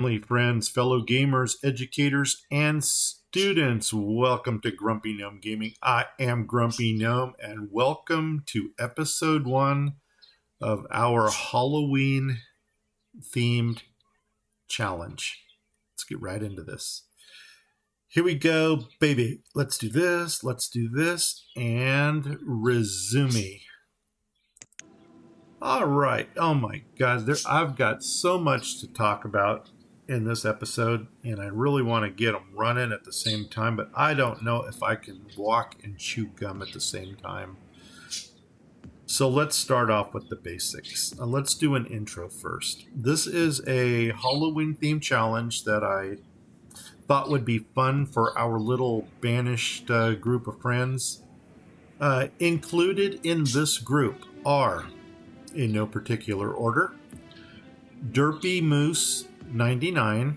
Family, friends, fellow gamers, educators, and students, welcome to Grumpy Gnome Gaming. I am Grumpy Gnome, and welcome to episode 1 of our Halloween themed challenge. Let's get right into this. Here we go, baby. Let's do this, and resume. All right. Oh my God, I've got so much to talk about in this episode, and I really want to get them running at the same time, but I don't know if I can walk and chew gum at the same time. So let's start off with the basics. Let's do an intro first. This is a Halloween themed challenge that I thought would be fun for our little banished group of friends. Included in this group are, in no particular order, Derpy Moose 99,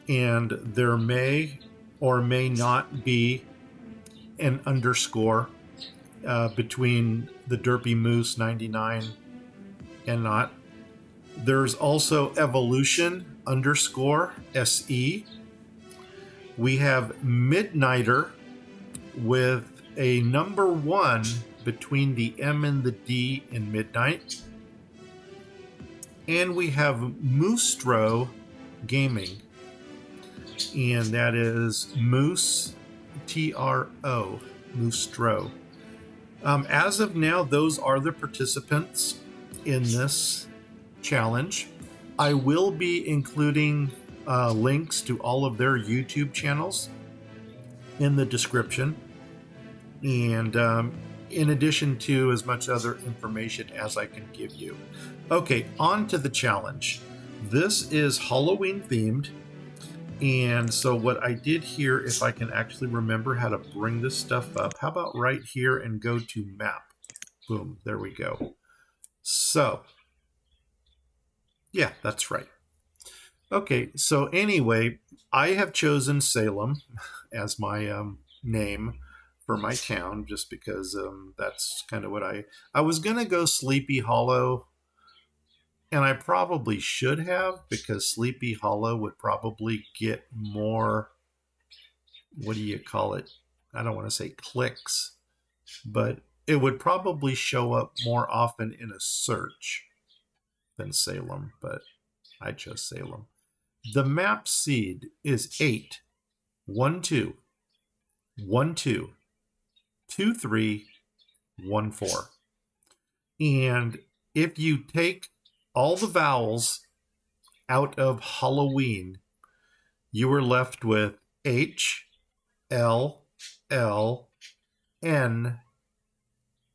and there may or may not be an underscore between the Derpy Moose 99 and not. There's also Evolution underscore SE. We have Midnighter with a number 1 between the M and the D in Midnight. And we have Moostro Gaming, and that is Moose, T-R-O, Moostro. As of now, those are the participants in this challenge. I will be including links to all of their YouTube channels in the description, and in addition to as much other information as I can give you. Okay, on to the challenge. This is Halloween themed, and so what I did here, if I can actually remember how to bring this stuff up, how about right here and go to map? Boom, there we go. So, yeah, that's right. Okay, so anyway, I have chosen Salem as my name for my town, just because that's kind of what I was going to go Sleepy Hollow, and I probably should have, because Sleepy Hollow would probably get more, what do you call it? I don't want to say clicks, but it would probably show up more often in a search than Salem, but I chose Salem. The map seed is 8, 1, 2, 1, 2, 2, 3, 1, 4. And if you take all the vowels out of Halloween, you are left with H, L, L, N,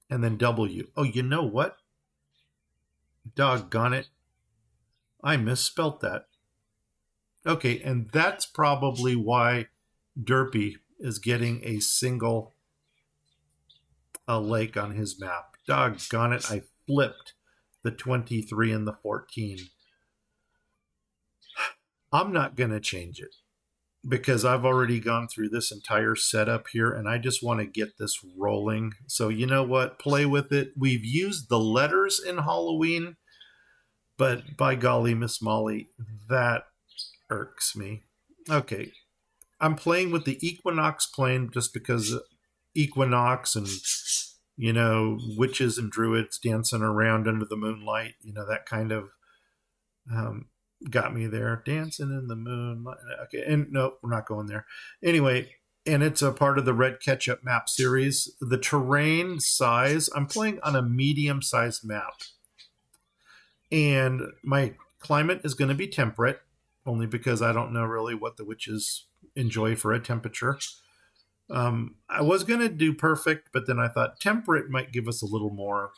and then W. Oh, you know what? Doggone it. I misspelt that. Okay, and that's probably why Derpy is getting a single lake on his map. Doggone it, I flipped the 23 and the 14. I'm not going to change it, because I've already gone through this entire setup here, and I just want to get this rolling. So you know what? Play with it. We've used the letters in Halloween, but by golly, Miss Molly, that irks me. Okay, I'm playing with the Equinox plane just because Equinox and, you know, witches and druids dancing around under the moonlight, you know, that kind of got me there. Dancing in the moonlight. Okay, and no, we're not going there. Anyway, and it's a part of the Red Ketchup map series. The terrain size, I'm playing on a medium-sized map. And my climate is going to be temperate, only because I don't know really what the witches enjoy for a temperature. I was going to do perfect, but then I thought temperate might give us a little more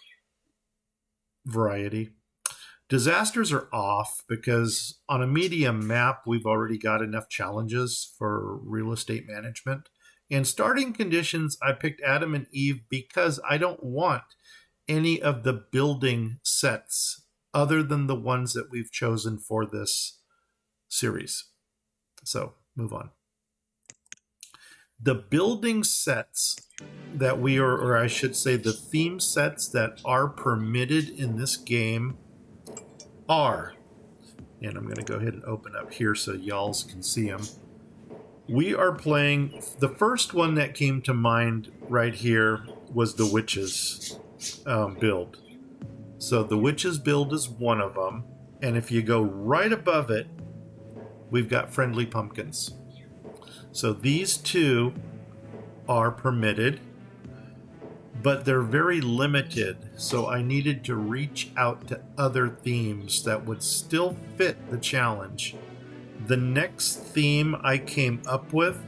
variety. Disasters are off, because on a medium map, we've already got enough challenges for real estate management. And starting conditions, I picked Adam and Eve because I don't want any of the building sets other than the ones that we've chosen for this series. So, move on. The building sets that we are, or I should say the theme sets that are permitted in this game are And I'm going to go ahead and open up here so y'all can see them. We are playing, the first one that came to mind right here was the Witches build. So the Witches build is one of them. And if you go right above it, we've got Friendly Pumpkins. So these two are permitted, but they're very limited. So I needed to reach out to other themes that would still fit the challenge. The next theme I came up with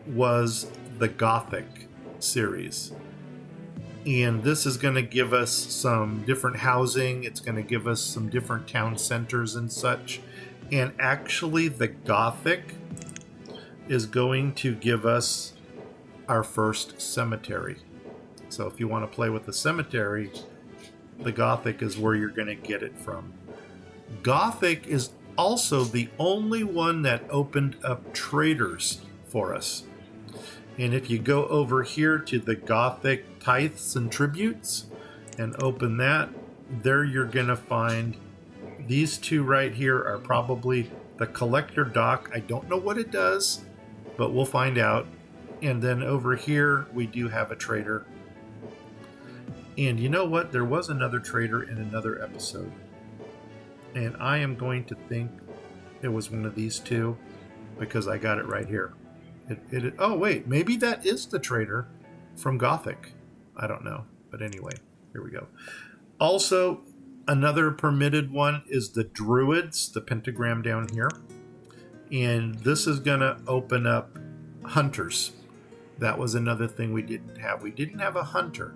was the Gothic series. And this is going to give us some different housing. It's going to give us some different town centers and such. And actually, the Gothic is going to give us our first cemetery. So if you want to play with the cemetery, the Gothic is where you're going to get it from. Gothic is also the only one that opened up traders for us. And if you go over here to the Gothic tithes and tributes and open that, there you're going to find these two right here are probably the collector dock. I don't know what it does, but we'll find out. And then over here, we do have a trader. And you know what? There was another trader in another episode. And I am going to think it was one of these two because I got it right here. Oh, wait. Maybe that is the trader from Gothic. I don't know. But anyway, here we go. Also, another permitted one is the Druids, the pentagram down here. And this is going to open up hunters. That was another thing we didn't have. We didn't have a hunter.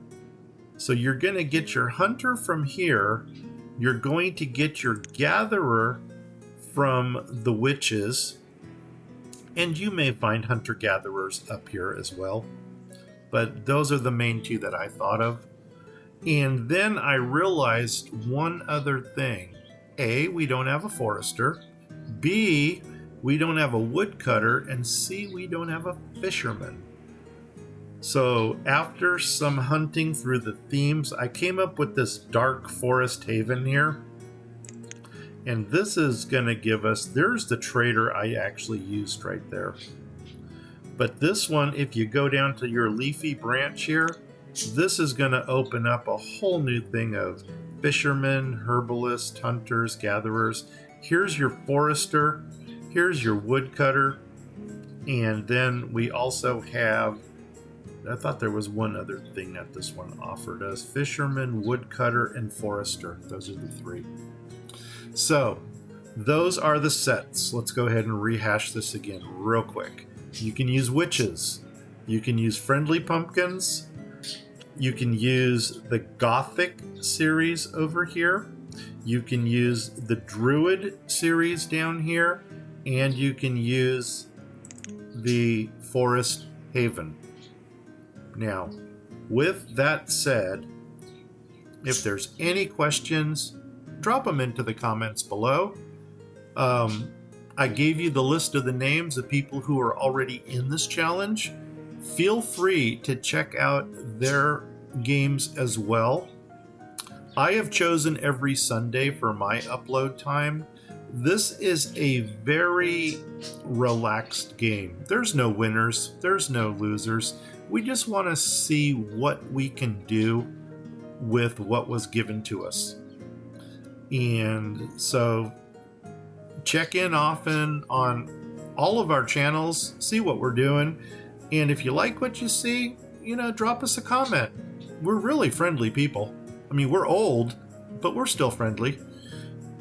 So you're going to get your hunter from here. You're going to get your gatherer from the witches. And you may find hunter-gatherers up here as well. But those are the main two that I thought of. And then I realized one other thing. A, we don't have a forester. B, we don't have a woodcutter. And C, we don't have a fisherman. So after some hunting through the themes, I came up with this dark forest haven here. And this is going to give us, there's the trader I actually used right there. But this one, if you go down to your leafy branch here, this is going to open up a whole new thing of fishermen, herbalists, hunters, gatherers. Here's your forester. Here's your woodcutter. And then we also have, I thought there was one other thing that this one offered us. Fisherman, woodcutter, and forester. Those are the three. So, those are the sets. Let's go ahead and rehash this again real quick. You can use witches. You can use friendly pumpkins. You can use the Gothic series over here. You can use the Druid series down here. And you can use the Forest Haven. Now, with that said, if there's any questions, drop them into the comments below. I gave you the list of the names of people who are already in this challenge. Feel free to check out their games as well. I have chosen every Sunday for my upload time. This is a very relaxed game. There's no winners, there's no losers. We just want to see what we can do with what was given to us. And so check in often on all of our channels, see what we're doing. And if you like what you see, drop us a comment. We're really friendly people. I mean, we're old, but we're still friendly.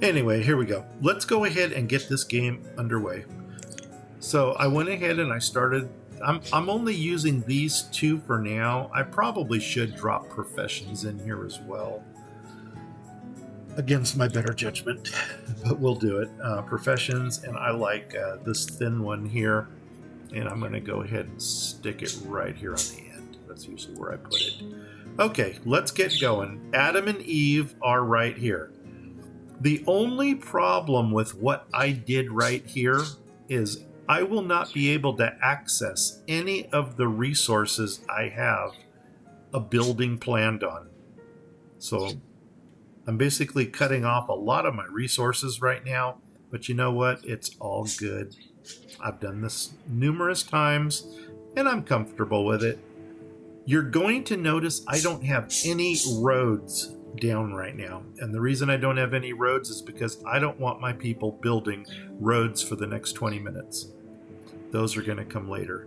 Anyway, here we go. Let's go ahead and get this game underway. So I went ahead and I started. I'm only using these two for now. I probably should drop professions in here as well, against my better judgment, but we'll do it. Professions, and I like this thin one here, and I'm going to go ahead and stick it right here on the end. That's usually where I put it. Okay, let's get going. Adam and Eve are right here. The only problem with what I did right here is I will not be able to access any of the resources I have a building planned on. So I'm basically cutting off a lot of my resources right now. But you know what? It's all good. I've done this numerous times, and I'm comfortable with it. You're going to notice I don't have any roads down right now. And the reason I don't have any roads is because I don't want my people building roads for the next 20 minutes. Those are going to come later.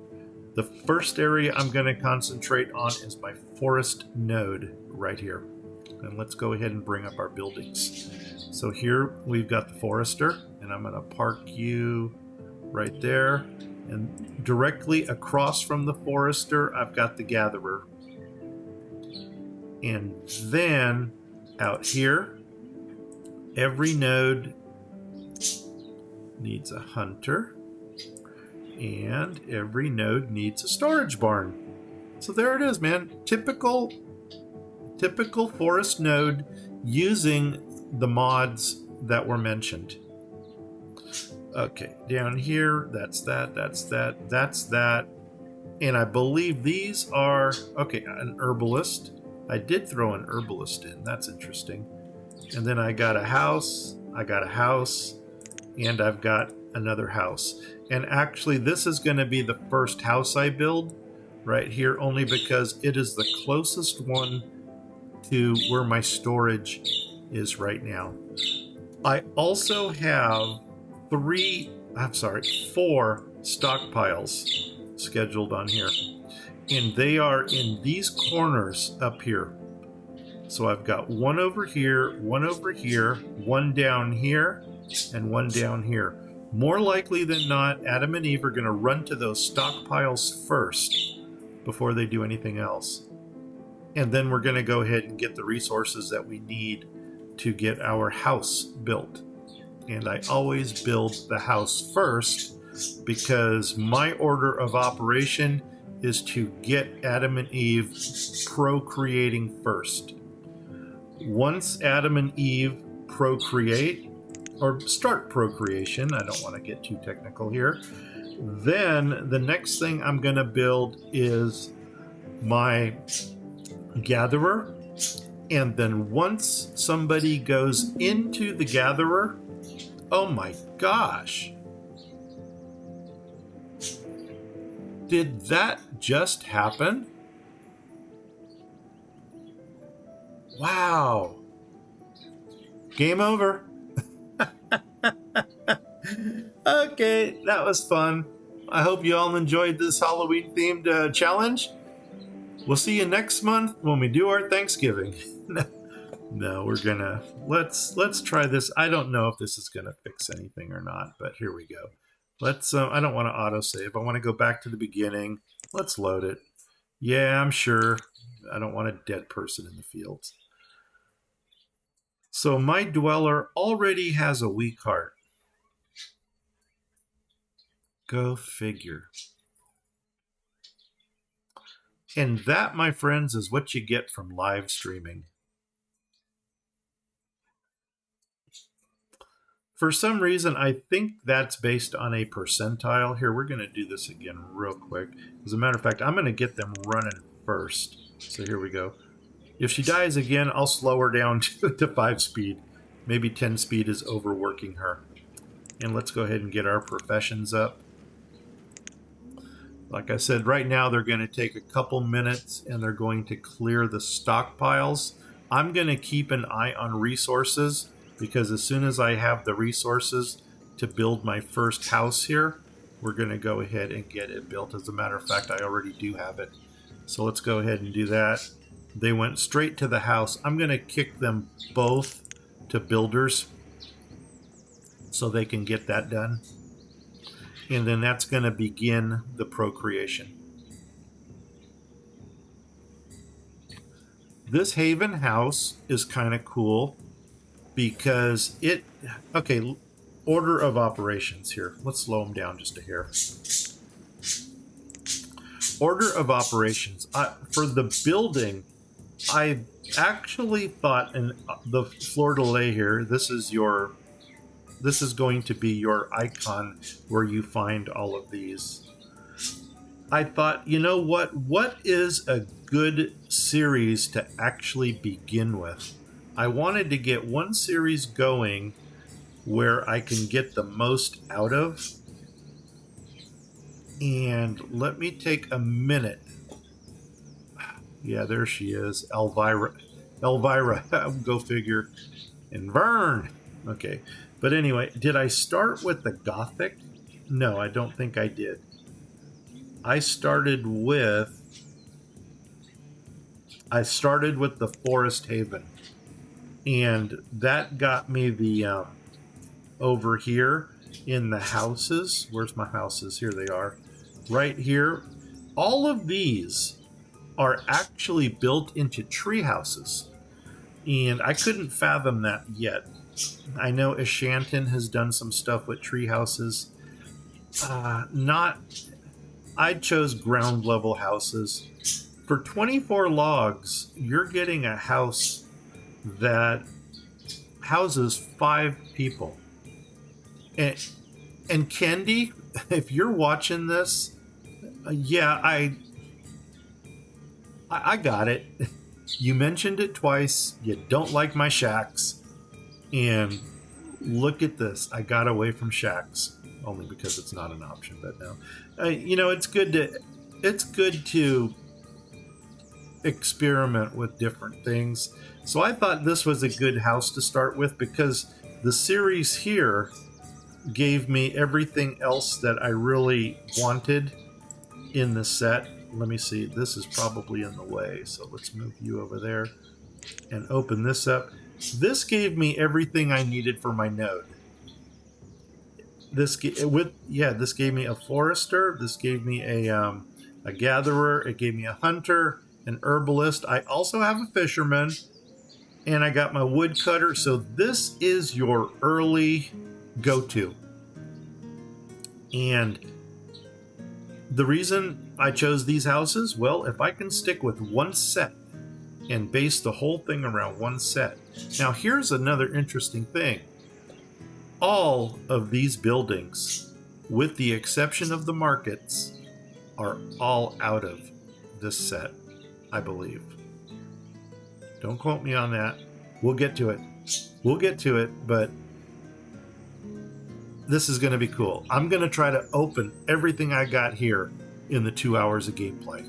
The first area I'm going to concentrate on is my forest node right here. And let's go ahead and bring up our buildings. So here we've got the forester, and I'm going to park you right there. And directly across from the forester, I've got the gatherer. And then out here, every node needs a hunter, and every node needs a storage barn. So there it is, man. Typical forest node using the mods that were mentioned. Okay, down here, that's that. And I believe these are, okay, an herbalist. I did throw an herbalist in. That's interesting. And then I got a house, and I've got another house. And actually, this is going to be the first house I build right here, only because it is the closest one to where my storage is right now. I also have 4 stockpiles scheduled on here. And they are in these corners up here. So I've got one over here, one down here, and one down here. More likely than not, Adam and Eve are going to run to those stockpiles first before they do anything else. And then we're going to go ahead and get the resources that we need to get our house built. And I always build the house first because my order of operation is to get Adam and Eve procreating first. Once Adam and Eve procreate, or start procreation, I don't want to get too technical here, then the next thing I'm going to build is my gatherer. And then once somebody goes into the gatherer, oh my gosh. Did that just happen? Wow. Game over. Okay, that was fun. I hope you all enjoyed this Halloween themed challenge. We'll see you next month when we do our Thanksgiving. No, we're gonna let's try this. I don't know if this is gonna fix anything or not, but here we go. Let's I don't want to autosave. I want to go back to the beginning. Let's load it. Yeah, I'm sure. I don't want a dead person in the fields. So my dweller already has a weak heart. Go figure. And that, my friends, is what you get from live streaming. For some reason, I think that's based on a percentile. Here, we're going to do this again real quick. As a matter of fact, I'm going to get them running first. So here we go. If she dies again, I'll slow her down to 5 speed. Maybe 10 speed is overworking her. And let's go ahead and get our professions up. Like I said, right now they're going to take a couple minutes and they're going to clear the stockpiles. I'm going to keep an eye on resources because as soon as I have the resources to build my first house here, we're going to go ahead and get it built. As a matter of fact, I already do have it. So let's go ahead and do that. They went straight to the house. I'm going to kick them both to builders so they can get that done. And then that's going to begin the procreation. This Haven house is kind of cool because it... Okay, order of operations here. Let's slow them down just a hair. Order of operations. For the building, I actually thought, and the fleur de lis here, this is going to be your icon where you find all of these. I thought, you know what is a good series to actually begin with? I wanted to get one series going where I can get the most out of. And let me take a minute. Yeah, there she is. Elvira. Go figure. And Vern. Okay. But anyway, did I start with the Gothic? No, I don't think I did. I started with the Forest Haven. And that got me the over here in the houses. Where's my houses? Here they are. Right here. All of these are actually built into tree houses. And I couldn't fathom that yet. I know Ashanton has done some stuff with tree houses. I chose ground level houses. For 24 logs, you're getting a house that houses 5 people. And Kendi, if you're watching this, yeah, I got it. You mentioned it twice. You don't like my shacks. And look at this. I got away from shacks only because it's not an option. But no, it's good to experiment with different things. So I thought this was a good house to start with because the series here gave me everything else that I really wanted in the set. Let me see. This is probably in the way, so let's move you over there and open this up. This gave me everything I needed for my node. This gave me a forester. This gave me a gatherer. It gave me a hunter, an herbalist. I also have a fisherman, and I got my woodcutter. So this is your early go-to. And the reason I chose these houses, well, if I can stick with one set and base the whole thing around one set. Now, here's another interesting thing. All of these buildings, with the exception of the markets, are all out of this set, I believe. Don't quote me on that. We'll get to it, but this is going to be cool. I'm going to try to open everything I got here in the 2 hours of gameplay.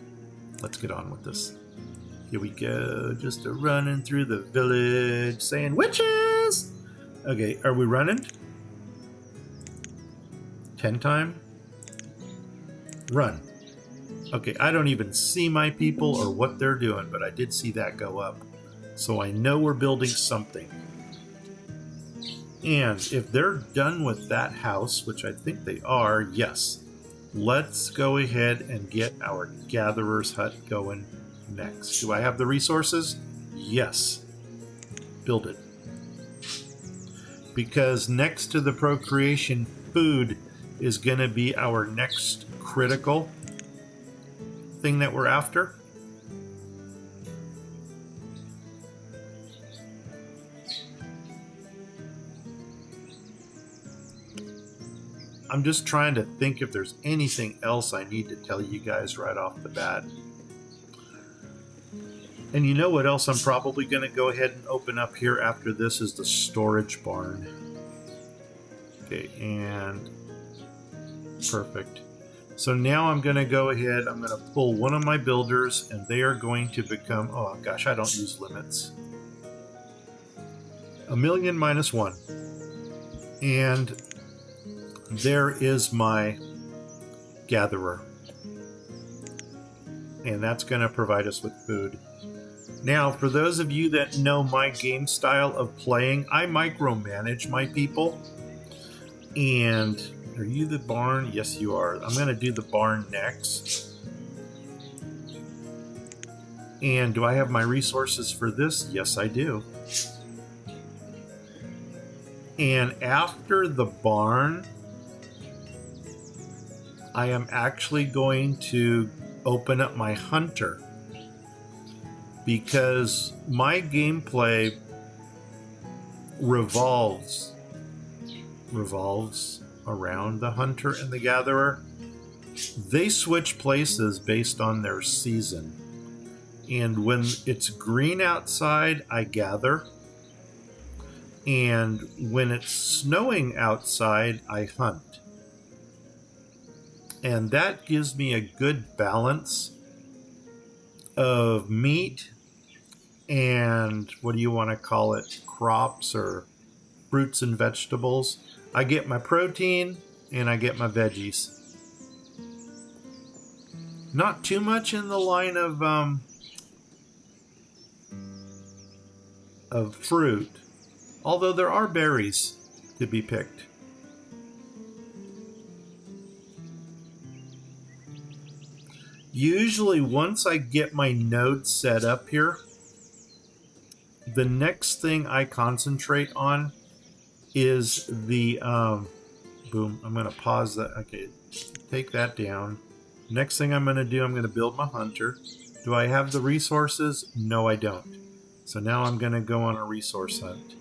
Let's get on with this. Here we go. Just a running through the village saying witches. Okay, are we running? 10 time? Run. Okay, I don't even see my people or what they're doing, but I did see that go up. So I know we're building something. And if they're done with that house, which I think they are, yes, let's go ahead and get our gatherer's hut going next. Do I have the resources? Yes. Build it. Because next to the procreation, food is going to be our next critical thing that we're after. I'm just trying to think if there's anything else I need to tell you guys right off the bat. And you know what else I'm probably going to go ahead and open up here after this is the storage barn. Okay, and perfect. So now I'm going to go ahead, I'm going to pull one of my builders, and they are going to become, oh gosh, I don't use limits. 1,000,000 minus 1. And there is my gatherer. And that's going to provide us with food. Now, for those of you that know my game style of playing, I micromanage my people. And are you the barn? Yes, you are. I'm going to do the barn next. And do I have my resources for this? Yes, I do. And after the barn, I am actually going to open up my hunter. Because my gameplay revolves around the hunter and the gatherer. They switch places based on their season. And when it's green outside, I gather. And when it's snowing outside, I hunt. And that gives me a good balance of meat and what do you want to call it? Crops or fruits and vegetables. I get my protein and I get my veggies. Not too much in the line of fruit, although there are berries to be picked. Usually once I get my node set up here, the next thing I concentrate on is the boom. I'm going to pause that. Okay, take that down. Next thing I'm going to do, I'm going to build my hunter. Do I have the resources? No, I don't. So now I'm going to go on a resource hunt.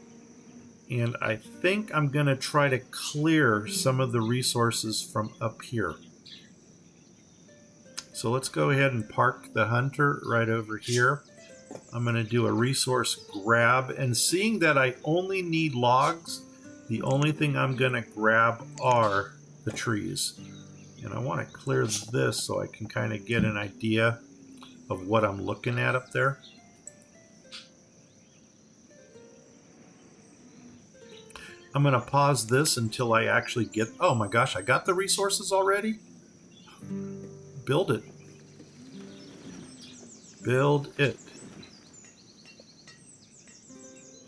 And I think I'm going to try to clear some of the resources from up here. So let's go ahead and park the hunter right over here. I'm going to do a resource grab. And seeing that I only need logs, the only thing I'm going to grab are the trees. And I want to clear this so I can kind of get an idea of what I'm looking at up there. I'm going to pause this until I actually get... Oh my gosh, I got the resources already? Build it. Build it.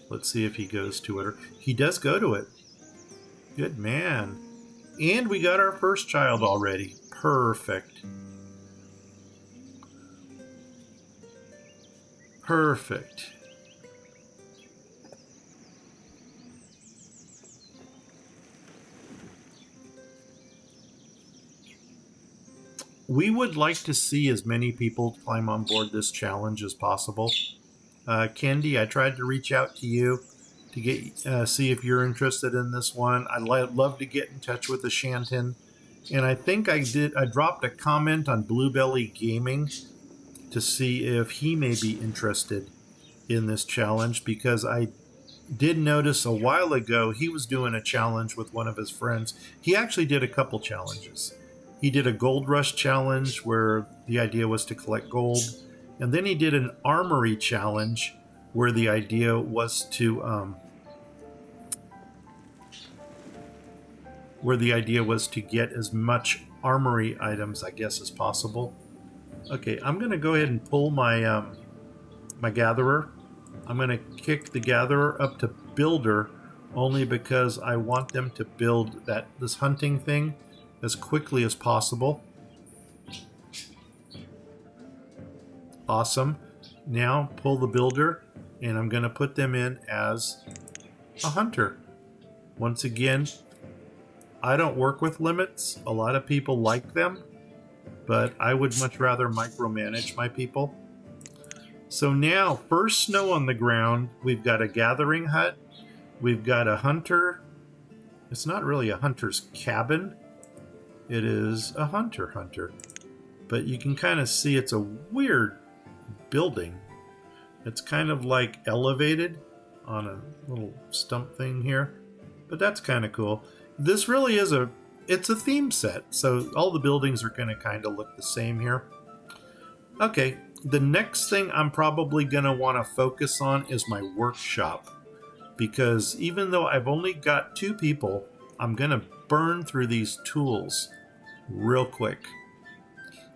Let's see if he goes to it. He does go to it. Good man. And we got our first child already. Perfect. Perfect. We would like to see as many people climb on board this challenge as possible. Kendi, I tried to reach out to you to get see if you're interested in this one. I'd love to get in touch with the Shanton. And I think I dropped a comment on Bluebelly Gaming to see if he may be interested in this challenge, because I did notice a while ago he was doing a challenge with one of his friends. He actually did a couple challenges. He did a gold rush challenge where the idea was to collect gold. And then he did an armory challenge where the idea was to get as much armory items, I guess, as possible. Okay, I'm going to go ahead and pull my my gatherer. I'm going to kick the gatherer up to builder only because I want them to build this hunting thing as quickly as possible. Awesome. Now pull the builder, and I'm going to put them in as a hunter. Once again, I don't work with limits. A lot of people like them, but I would much rather micromanage my people. So now, first snow on the ground, we've got a gathering hut, we've got a hunter. It's not really a hunter's cabin. It is a hunter. But you can kind of see it's a weird building. It's kind of like elevated on a little stump thing here, but that's kind of cool. This really is it's a theme set, so all the buildings are going to kind of look the same here. Okay, the next thing I'm probably going to want to focus on is my workshop, because even though I've only got 2 people, I'm going to burn through these tools real quick.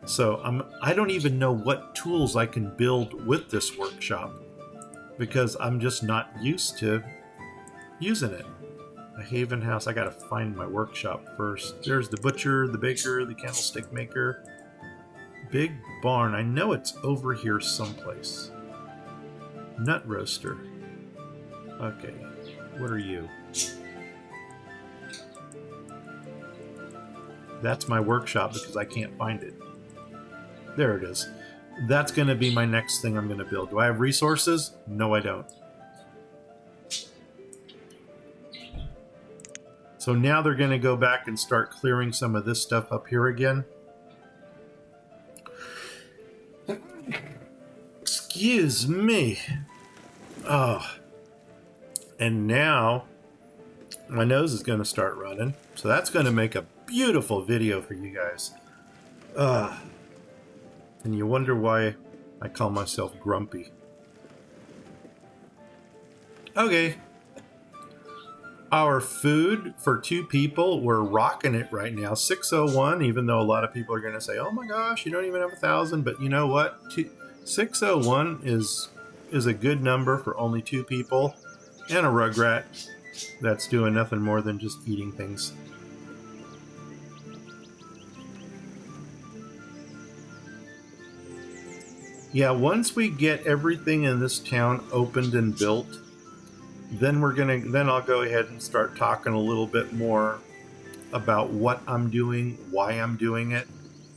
So I don't even know what tools I can build with this workshop, because I'm just not used to using it. A Haven House, I gotta find my workshop first. There's the butcher, the baker, the candlestick maker. Big barn, I know it's over here someplace. Nut roaster. Okay, what are you? That's my workshop because I can't find it. There it is. That's going to be my next thing I'm going to build. Do I have resources? No, I don't. So now they're going to go back and start clearing some of this stuff up here again. Excuse me. Oh. And now my nose is going to start running. So that's going to make a beautiful video for you guys. And you wonder why I call myself grumpy. Okay. Our food for 2 people, we're rocking it right now. 601, even though a lot of people are going to say, oh my gosh, you don't even have 1,000. But you know what? 601 is a good number for only 2 people and a rugrat that's doing nothing more than just eating things. Yeah, once we get everything in this town opened and built, then I'll go ahead and start talking a little bit more about what I'm doing, why I'm doing it.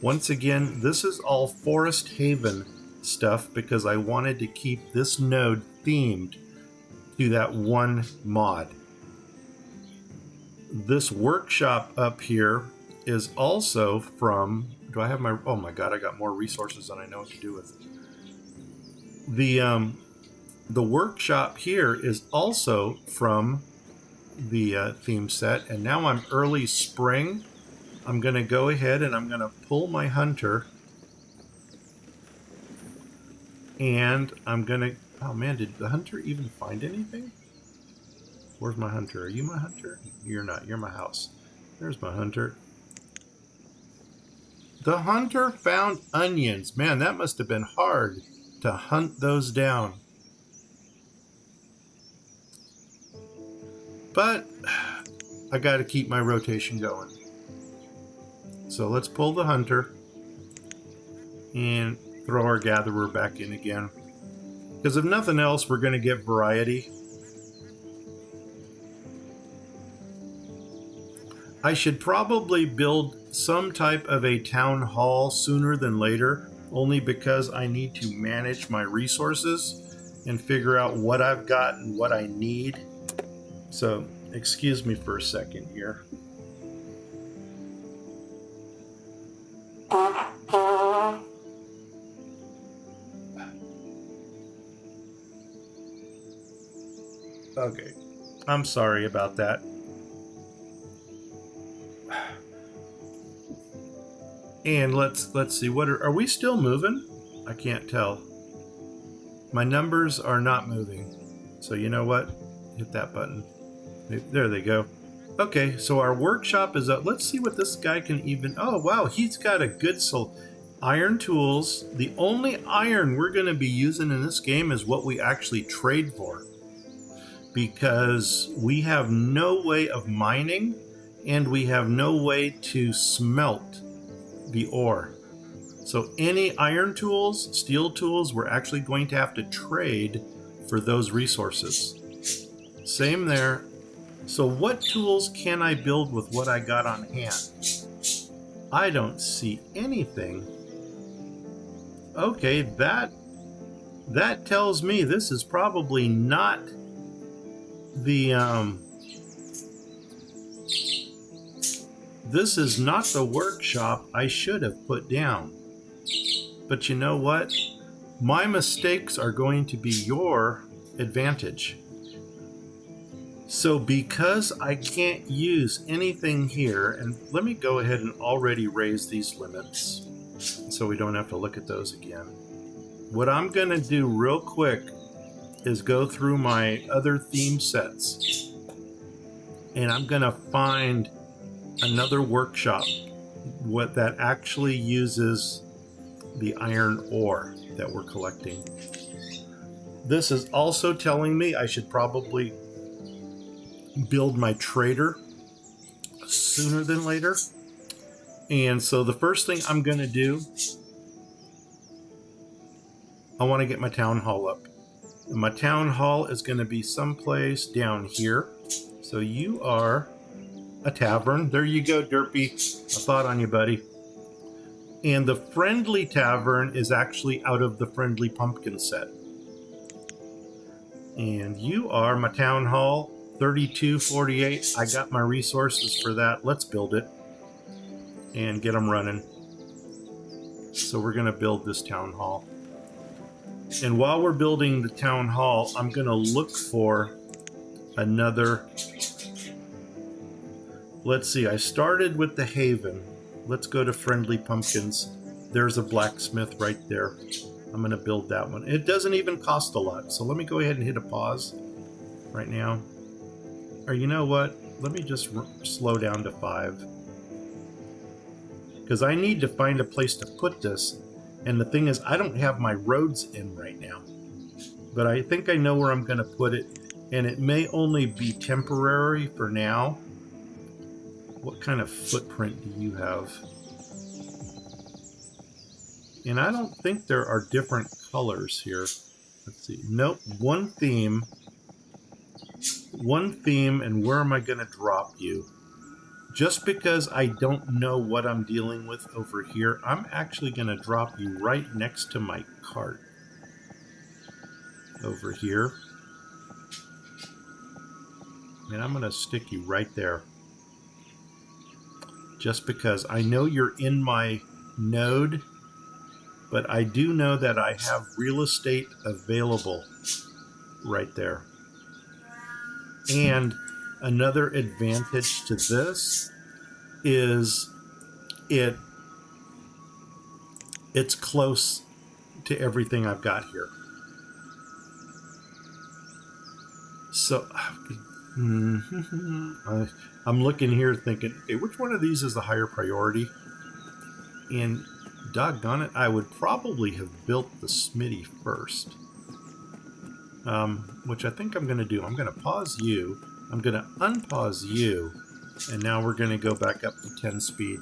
Once again, this is all Forest Haven stuff because I wanted to keep this node themed to that one mod. This workshop up here is also from, do I have my, oh my god, I got more resources than I know what to do with. The workshop here is also from the theme set, and now I'm early spring. I'm going to go ahead and I'm going to pull my hunter, and I'm going to, oh man, did the hunter even find anything? Where's my hunter? Are you my hunter? You're not. You're my house. There's my hunter. The hunter found onions. Man, that must have been hard to hunt those down. But I got to keep my rotation going. So let's pull the hunter and throw our gatherer back in again. Because if nothing else, we're going to get variety. I should probably build some type of a town hall sooner than later, only because I need to manage my resources and figure out what I've got and what I need. So, excuse me for a second here. Okay, I'm sorry about that. And let's see, what are we still moving? I can't tell. My numbers are not moving. So you know what? Hit that button. There they go. Okay, so our workshop is up. Let's see what this guy can even... Oh, wow, he's got a good soul. Iron tools. The only iron we're going to be using in this game is what we actually trade for. Because we have no way of mining, and we have no way to smelt the ore. So any iron tools, steel tools, we're actually going to have to trade for those resources. Same there. So what tools can I build with what I got on hand? I don't see anything. Okay, that tells me this is probably not the this is not the workshop I should have put down. But you know what? My mistakes are going to be your advantage. So because I can't use anything here, and let me go ahead and already raise these limits so we don't have to look at those again. What I'm going to do real quick is go through my other theme sets, and I'm going to find another workshop that actually uses the iron ore that we're collecting. This is also telling me I should probably build my trader sooner than later. And so the first thing I'm going to do, I want to get my town hall up. And my town hall is going to be someplace down here. So you are a tavern. There you go, Derpy. I thought on you, buddy. And the friendly tavern is actually out of the friendly pumpkin set. And you are my town hall, 3248. I got my resources for that. Let's build it and get them running. So we're going to build this town hall. And while we're building the town hall, I'm going to look for another. Let's see, I started with the Haven. Let's go to Friendly Pumpkins. There's a blacksmith right there. I'm going to build that one. It doesn't even cost a lot, so let me go ahead and hit a pause right now. Or you know what? Let me just slow down to 5. Because I need to find a place to put this. And the thing is, I don't have my roads in right now. But I think I know where I'm going to put it. And it may only be temporary for now. What kind of footprint do you have? And I don't think there are different colors here. Let's see. Nope. One theme. One theme, and where am I going to drop you? Just because I don't know what I'm dealing with over here, I'm actually going to drop you right next to my cart. Over here. And I'm going to stick you right there. Just because I know you're in my node, but I do know that I have real estate available right there. And another advantage to this is it's close to everything I've got here. So I'm looking here thinking, okay, which one of these is the higher priority? And doggone it, I would probably have built the smithy first. Which I think I'm going to do. I'm going to pause you. I'm going to unpause you. And now we're going to go back up to 10 speed.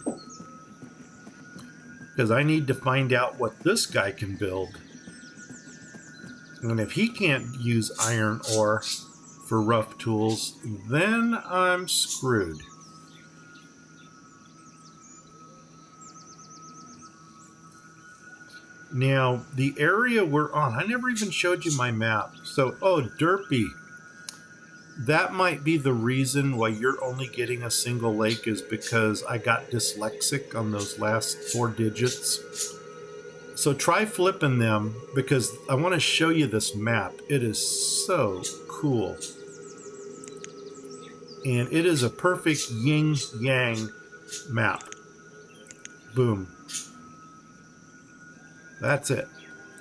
Because I need to find out what this guy can build. And if he can't use iron ore for rough tools, then I'm screwed. Now, the area we're on, I never even showed you my map. So, oh, Derpy. That might be the reason why you're only getting a single lake, is because I got dyslexic on those last 4 digits. So try flipping them, because I want to show you this map. It is so cool. And it is a perfect yin-yang map. Boom. That's it.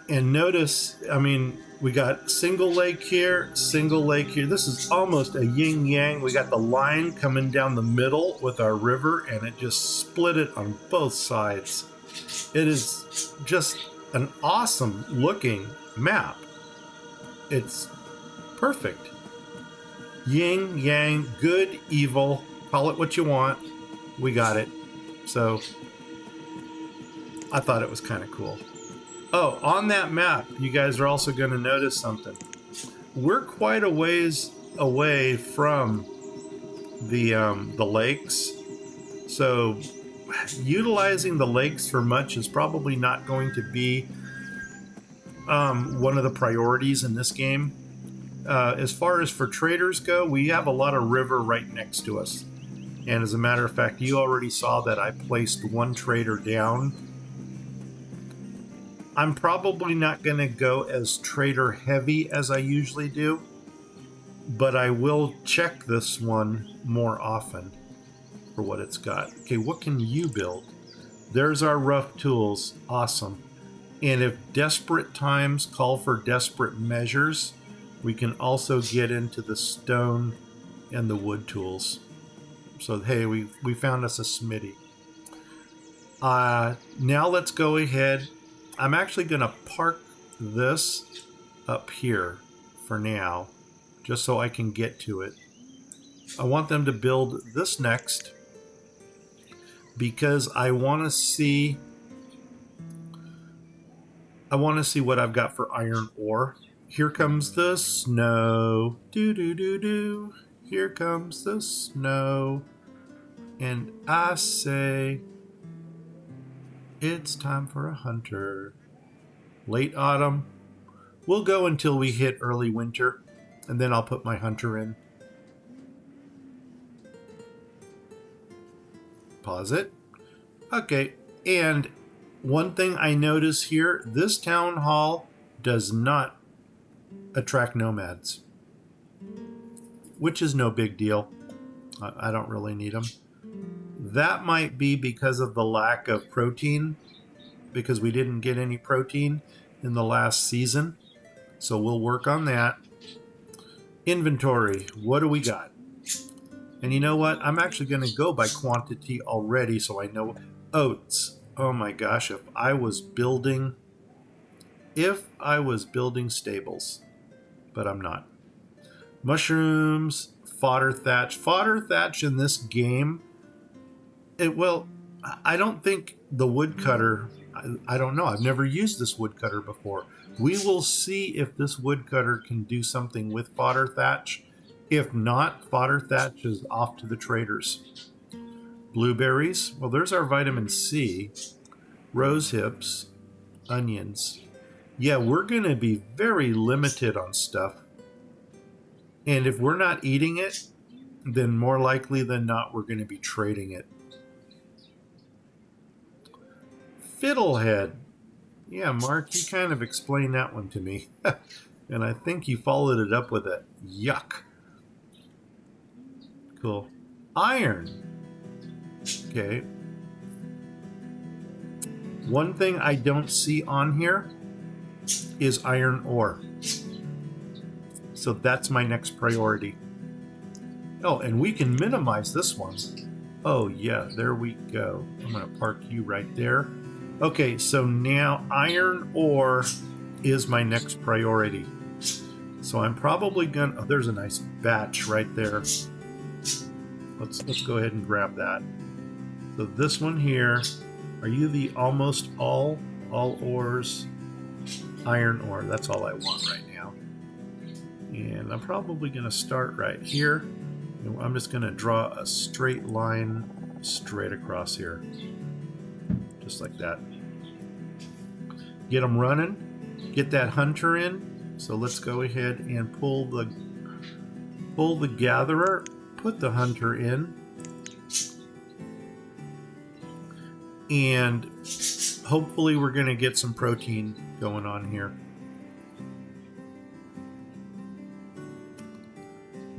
And notice, I mean, we got single lake here, single lake here. This is almost a yin-yang. We got the line coming down the middle with our river, and it just split it on both sides. It is just an awesome looking map. It's perfect. Yin, yang, good, evil, call it what you want. We got it. So I thought it was kind of cool. Oh, on that map, you guys are also going to notice something. We're quite a ways away from the lakes. So utilizing the lakes for much is probably not going to be one of the priorities in this game. As far as for traders go, we have a lot of river right next to us. And as a matter of fact, you already saw that I placed one trader down. I'm probably not going to go as trader heavy as I usually do, but I will check this one more often for what it's got. Okay, what can you build? There's our rough tools. Awesome. And if desperate times call for desperate measures, we can also get into the stone and the wood tools. So, hey, we found us a smithy. Now let's go ahead. I'm actually going to park this up here for now, just so I can get to it. I want them to build this next because I want to see what I've got for iron ore. Here comes the snow. Do do do do. Here comes the snow. And I say, it's time for a hunter. Late autumn. We'll go until we hit early winter, and then I'll put my hunter in. Pause it. Okay, and one thing I notice here, this town hall does not attract nomads. which is no big deal. I don't really need them. That might be because of the lack of protein, because we didn't get any protein in the last season. So we'll work on that. Inventory, what do we got? And you know what? I'm actually going to go by quantity already so I know. Oats. Oh my gosh, if I was building stables, but I'm not. Mushrooms, fodder thatch. Fodder thatch in this game, I don't think the woodcutter, I don't know. I've never used this woodcutter before. We will see if this woodcutter can do something with fodder thatch. If not, fodder thatch is off to the traders. Blueberries. Well, there's our vitamin C. Rose hips. Onions. Yeah, we're going to be very limited on stuff. And if we're not eating it, then more likely than not, we're going to be trading it. Fiddlehead. Yeah, Mark, you kind of explained that one to me. And I think you followed it up with a yuck. Cool. Iron. Okay. One thing I don't see on here is iron ore. So that's my next priority. Oh, and we can minimize this one. Oh, yeah, there we go. I'm going to park you right there. Okay, so now iron ore is my next priority. So I'm probably going to... Oh, there's a nice batch right there. Let's go ahead and grab that. So this one here, are you the almost all ores? Iron ore, that's all I want right now. And I'm probably going to start right here. I'm just going to draw a straight line straight across here. Just like that. Get them running. Get that hunter in. So let's go ahead and pull the gatherer. Put the hunter in. And hopefully we're going to get some protein going on here.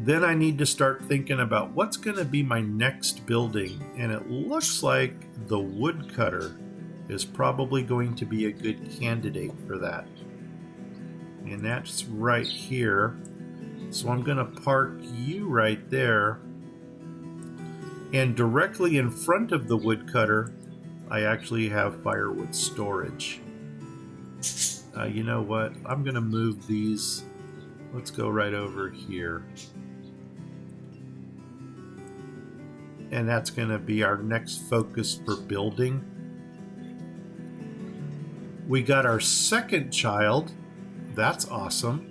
Then I need to start thinking about what's going to be my next building. And it looks like the woodcutter is probably going to be a good candidate for that. And that's right here. So I'm going to park you right there. And directly in front of the woodcutter, I actually have firewood storage. You know what? I'm going to move these. Let's go right over here. And that's going to be our next focus for building. We got our second child. That's awesome.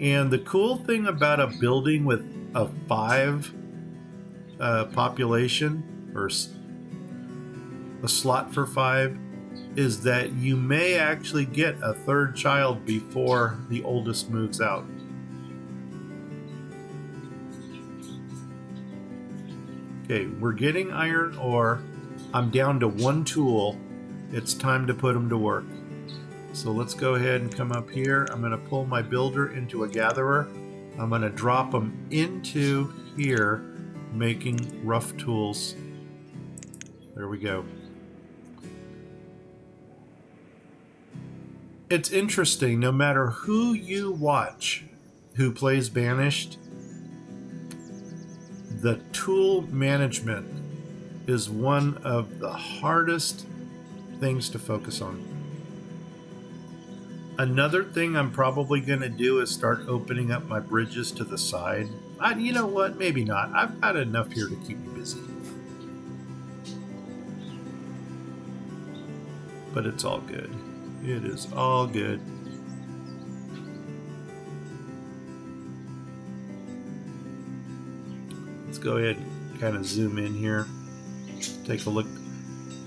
And the cool thing about a building with a 5 population, or a slot for 5, is that you may actually get a third child before the oldest moves out. Okay, we're getting iron ore. I'm down to 1 tool. It's time to put them to work. So let's go ahead and come up here. I'm going to pull my builder into a gatherer. I'm going to drop them into here, making rough tools. There we go. It's interesting, no matter who you watch who plays Banished, the tool management is one of the hardest things to focus on. Another thing I'm probably going to do is start opening up my bridges to the side. You know what? Maybe not. I've got enough here to keep me busy. But it's all good. It is all good. Let's go ahead and kind of zoom in here. Take a look.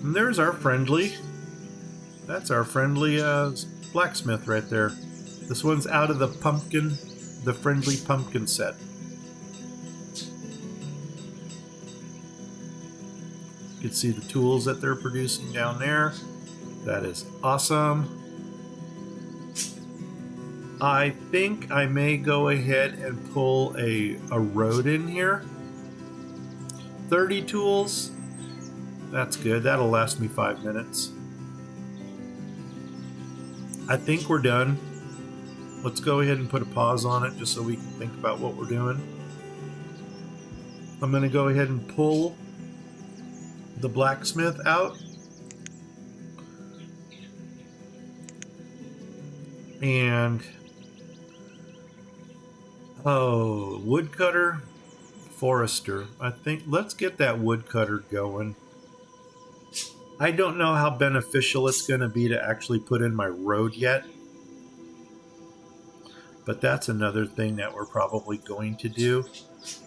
And there's our friendly. That's our friendly blacksmith right there. This one's out of the friendly pumpkin set. You can see the tools that they're producing down there. That is awesome. I think I may go ahead and pull a road in here. 30 tools. That's good. That'll last me 5 minutes. I think we're done. Let's go ahead and put a pause on it just so we can think about what we're doing. I'm going to go ahead and pull the blacksmith out. And woodcutter, forester. I think let's get that woodcutter going. I don't know how beneficial it's going to be to actually put in my road yet. But that's another thing that we're probably going to do.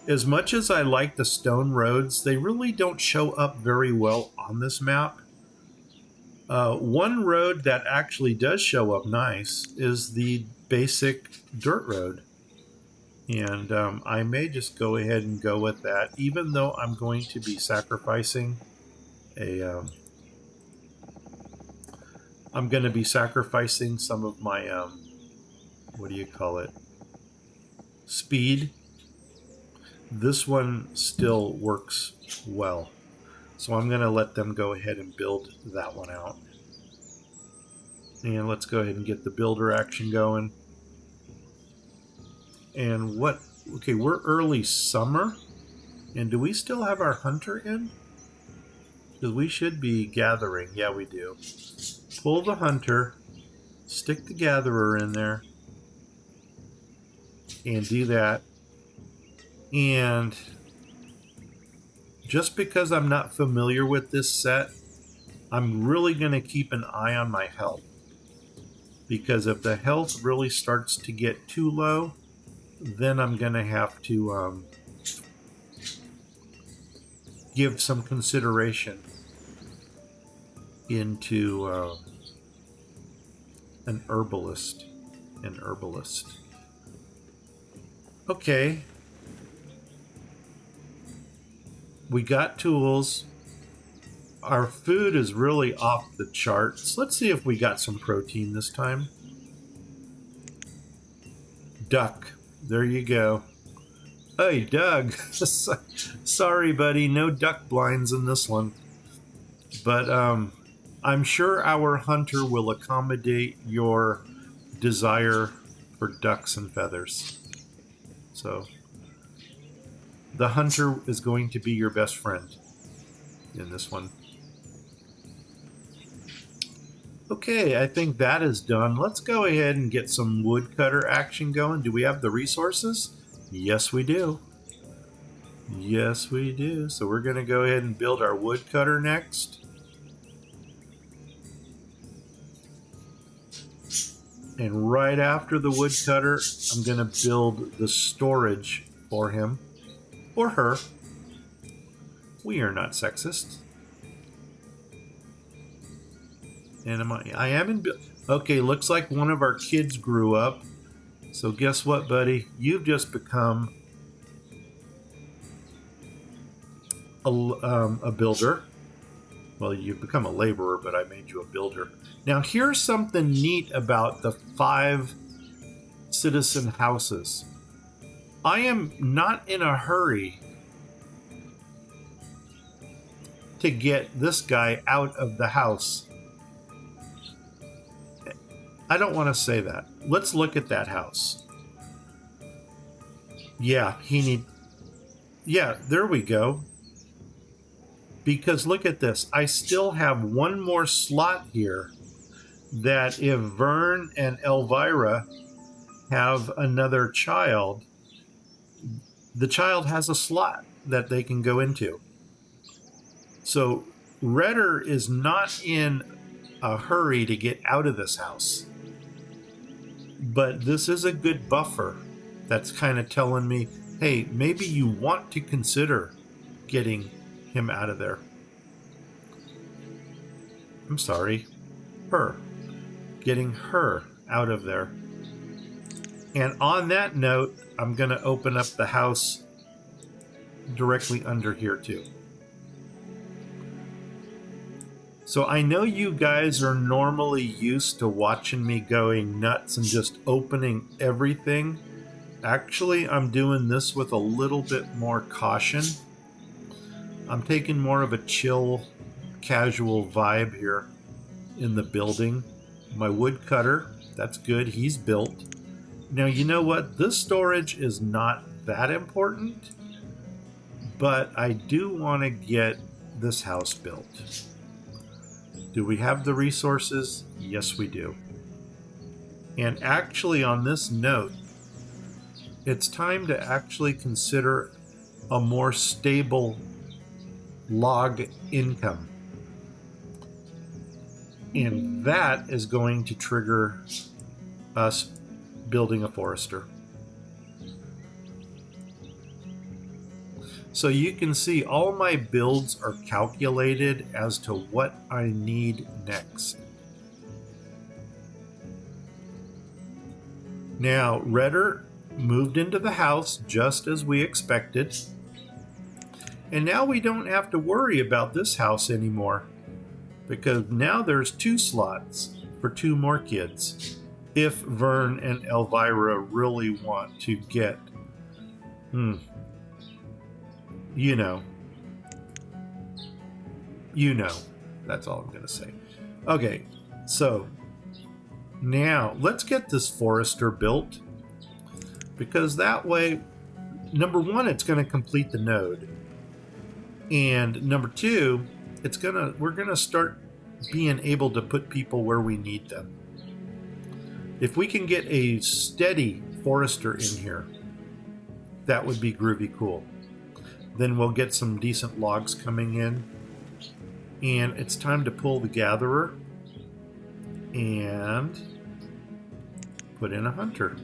As much as I like the stone roads, they really don't show up very well on this map. One road that actually does show up nice is the basic dirt road. And I may just go ahead and go with that, even though I'm going to be sacrificing I'm going to be sacrificing some of my, what do you call it? Speed. This one still works well. So I'm going to let them go ahead and build that one out. And let's go ahead and get the builder action going. And okay, we're early summer. And do we still have our hunter in? Because we should be gathering. Yeah, we do. Pull the hunter, stick the gatherer in there, and do that. And just because I'm not familiar with this set, I'm really going to keep an eye on my health. Because if the health really starts to get too low, then I'm going to have to give some consideration into an herbalist. Okay. We got tools. Our food is really off the charts. Let's see if we got some protein this time. Duck. There you go. Hey, Doug. Sorry, buddy. No duck blinds in this one. But I'm sure our hunter will accommodate your desire for ducks and feathers. So the hunter is going to be your best friend in this one. Okay, I think that is done. Let's go ahead and get some woodcutter action going. Do we have the resources? Yes, we do. Yes, we do. So we're going to go ahead and build our woodcutter next. And right after the woodcutter, I'm going to build the storage for him. Or her. We are not sexist. And I am in... Okay, looks like one of our kids grew up. So guess what, buddy? You've just become a builder. Well, you've become a laborer, but I made you a builder. Now, here's something neat about the 5 citizen houses. I am not in a hurry to get this guy out of the house. I don't want to say that. Let's look at that house. Yeah, yeah, there we go. Because look at this. I still have one more slot here that if Vern and Elvira have another child, the child has a slot that they can go into. So Redder is not in a hurry to get out of this house. But this is a good buffer that's kind of telling me, hey, maybe you want to consider getting him out of there. I'm sorry, her. Getting her out of there. And on that note, I'm going to open up the house directly under here too. So I know you guys are normally used to watching me going nuts and just opening everything. Actually, I'm doing this with a little bit more caution. I'm taking more of a chill, casual vibe here in the building. My woodcutter, that's good, he's built. Now, you know what? This storage is not that important, but I do want to get this house built. Do we have the resources? Yes, we do. And actually, on this note, it's time to actually consider a more stable log income. And that is going to trigger us building a forester. So you can see all my builds are calculated as to what I need next. Now, Redder moved into the house just as we expected. And now we don't have to worry about this house anymore, because now there's 2 slots for 2 more kids. If Vern and Elvira really want to get, you know, that's all I'm going to say. Okay, so now let's get this forester built, because that way, number 1, it's going to complete the node. And number 2, we're going to start being able to put people where we need them. If we can get a steady forester in here, that would be groovy cool. Then we'll get some decent logs coming in. And it's time to pull the gatherer and put in a hunter.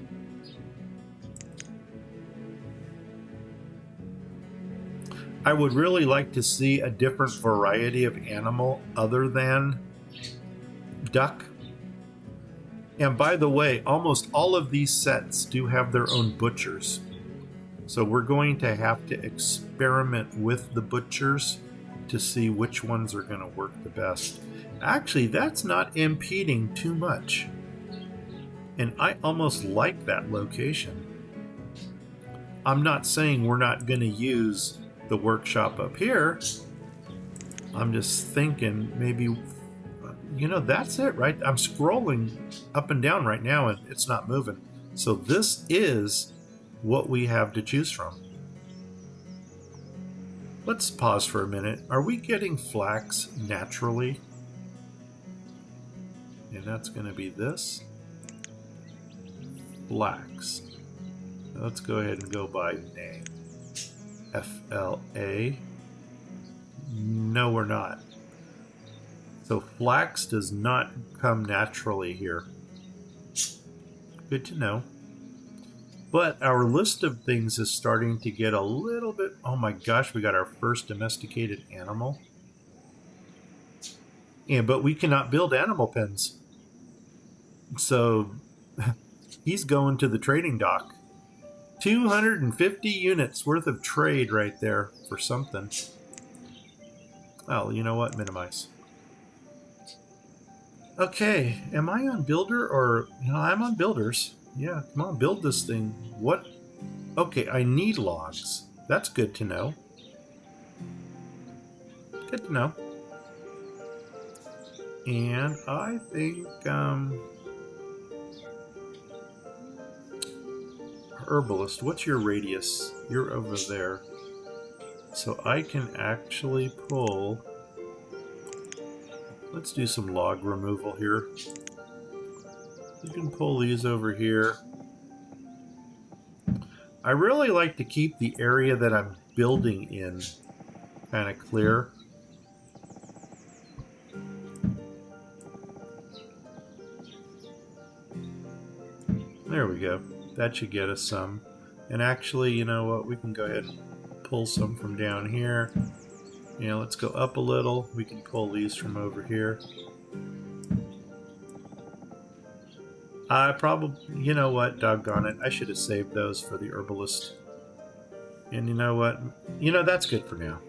I would really like to see a different variety of animal other than duck. And by the way, almost all of these sets do have their own butchers. So we're going to have to experiment with the butchers to see which ones are going to work the best. Actually, that's not impeding too much. And I almost like that location. I'm not saying we're not going to use the workshop up here. I'm just thinking maybe, that's it, right? I'm scrolling up and down right now and it's not moving. So this is what we have to choose from. Let's pause for a minute. Are we getting flax naturally? And that's going to be this. Flax. Let's go ahead and go by name. FLA. No, we're not. So flax does not come naturally here. Good to know. But our list of things is starting to get a little bit... Oh my gosh, we got our first domesticated animal. But we cannot build animal pens. So he's going to the trading dock. 250 units worth of trade right there for something. Well, you know what? Minimize. Okay, am I on builder or... I'm on builders. Yeah, come on, build this thing. What? Okay, I need logs. That's good to know. Good to know. And I think, herbalist, what's your radius? You're over there. So I can actually pull... Let's do some log removal here. You can pull these over here. I really like to keep the area that I'm building in kind of clear. There we go. That should get us some. And actually, you know what? We can go ahead and pull some from down here. Let's go up a little. We can pull these from over here. I probably, you know what, doggone it, I should have saved those for the herbalist. And you know what, that's good for now.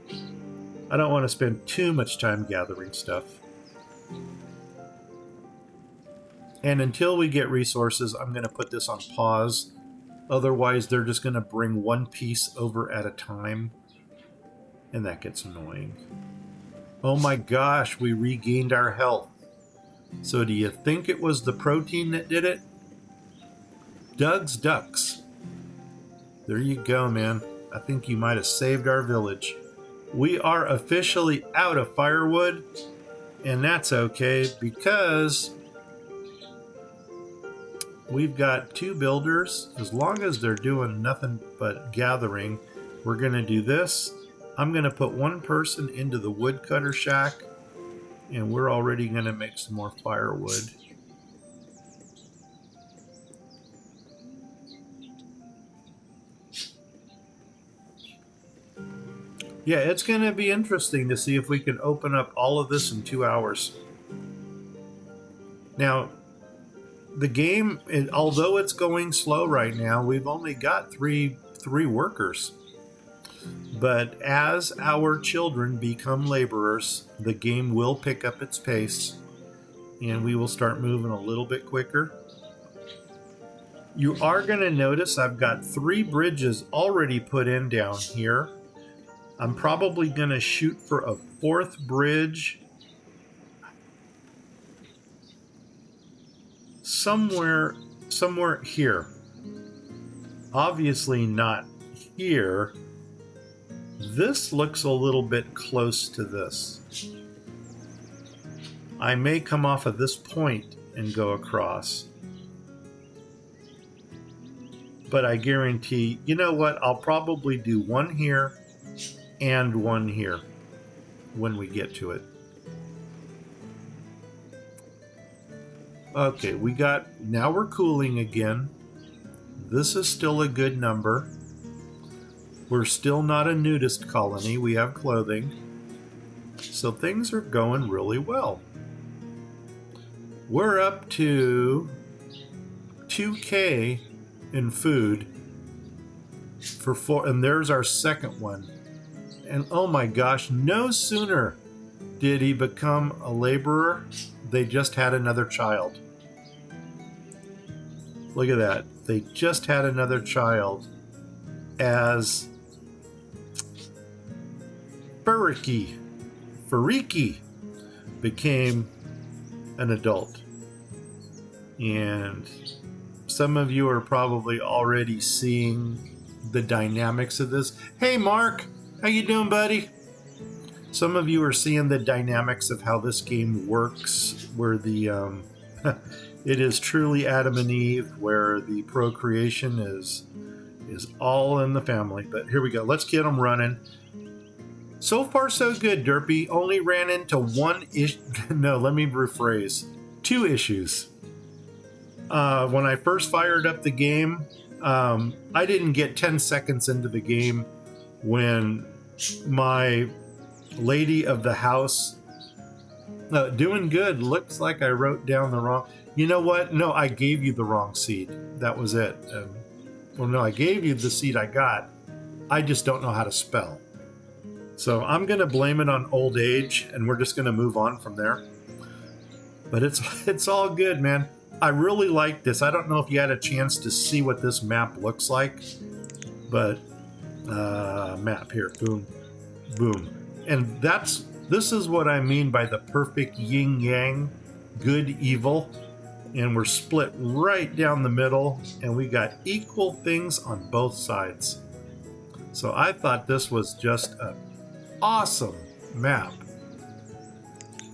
I don't want to spend too much time gathering stuff. And until we get resources, I'm going to put this on pause. Otherwise, they're just going to bring one piece over at a time. And that gets annoying. Oh my gosh, we regained our health. So do you think it was the protein that did it? Doug's Ducks. There you go, man. I think you might have saved our village. We are officially out of firewood. And that's okay because we've got 2 builders. As long as they're doing nothing but gathering, we're going to do this. I'm going to put 1 person into the woodcutter shack, and we're already going to make some more firewood. Yeah, it's going to be interesting to see if we can open up all of this in 2 hours. Now, the game, although it's going slow right now, we've only got three workers. But as our children become laborers, the game will pick up its pace, and we will start moving a little bit quicker. You are going to notice I've got 3 bridges already put in down here. I'm probably going to shoot for a 4th bridge somewhere here. Obviously not here. This looks a little bit close to this. I may come off of this point and go across. But I guarantee, you know what? I'll probably do 1 here and 1 here when we get to it. Okay, now we're cooling again. This is still a good number. We're still not a nudist colony. We have clothing. So things are going really well. We're up to 2K in food for 4, and there's our second one. And oh my gosh, no sooner did he become a laborer, they just had another child. Look at that. They just had another child as Fariki became an adult. And some of you are probably already seeing the dynamics of this. Hey Mark, how you doing, buddy? Some of you are seeing the dynamics of how this game works, where the it is truly Adam and Eve, where the procreation is all in the family. But here we go. Let's get them running. So far, so good, Derpy. Only ran into 1 issue. No, let me rephrase. 2 issues. When I first fired up the game, I didn't get 10 seconds into the game when my lady of the house, doing good. Looks like I wrote down the wrong. You know what? No, I gave you the wrong seed. That was it. Well, no, I gave you the seed I got. I just don't know how to spell. So I'm going to blame it on old age, and we're just going to move on from there. But it's all good, man. I really like this. I don't know if you had a chance to see what this map looks like, but map here, boom, boom. And this is what I mean by the perfect yin-yang, good, evil. And we're split right down the middle, and we got equal things on both sides. So I thought this was just an awesome map.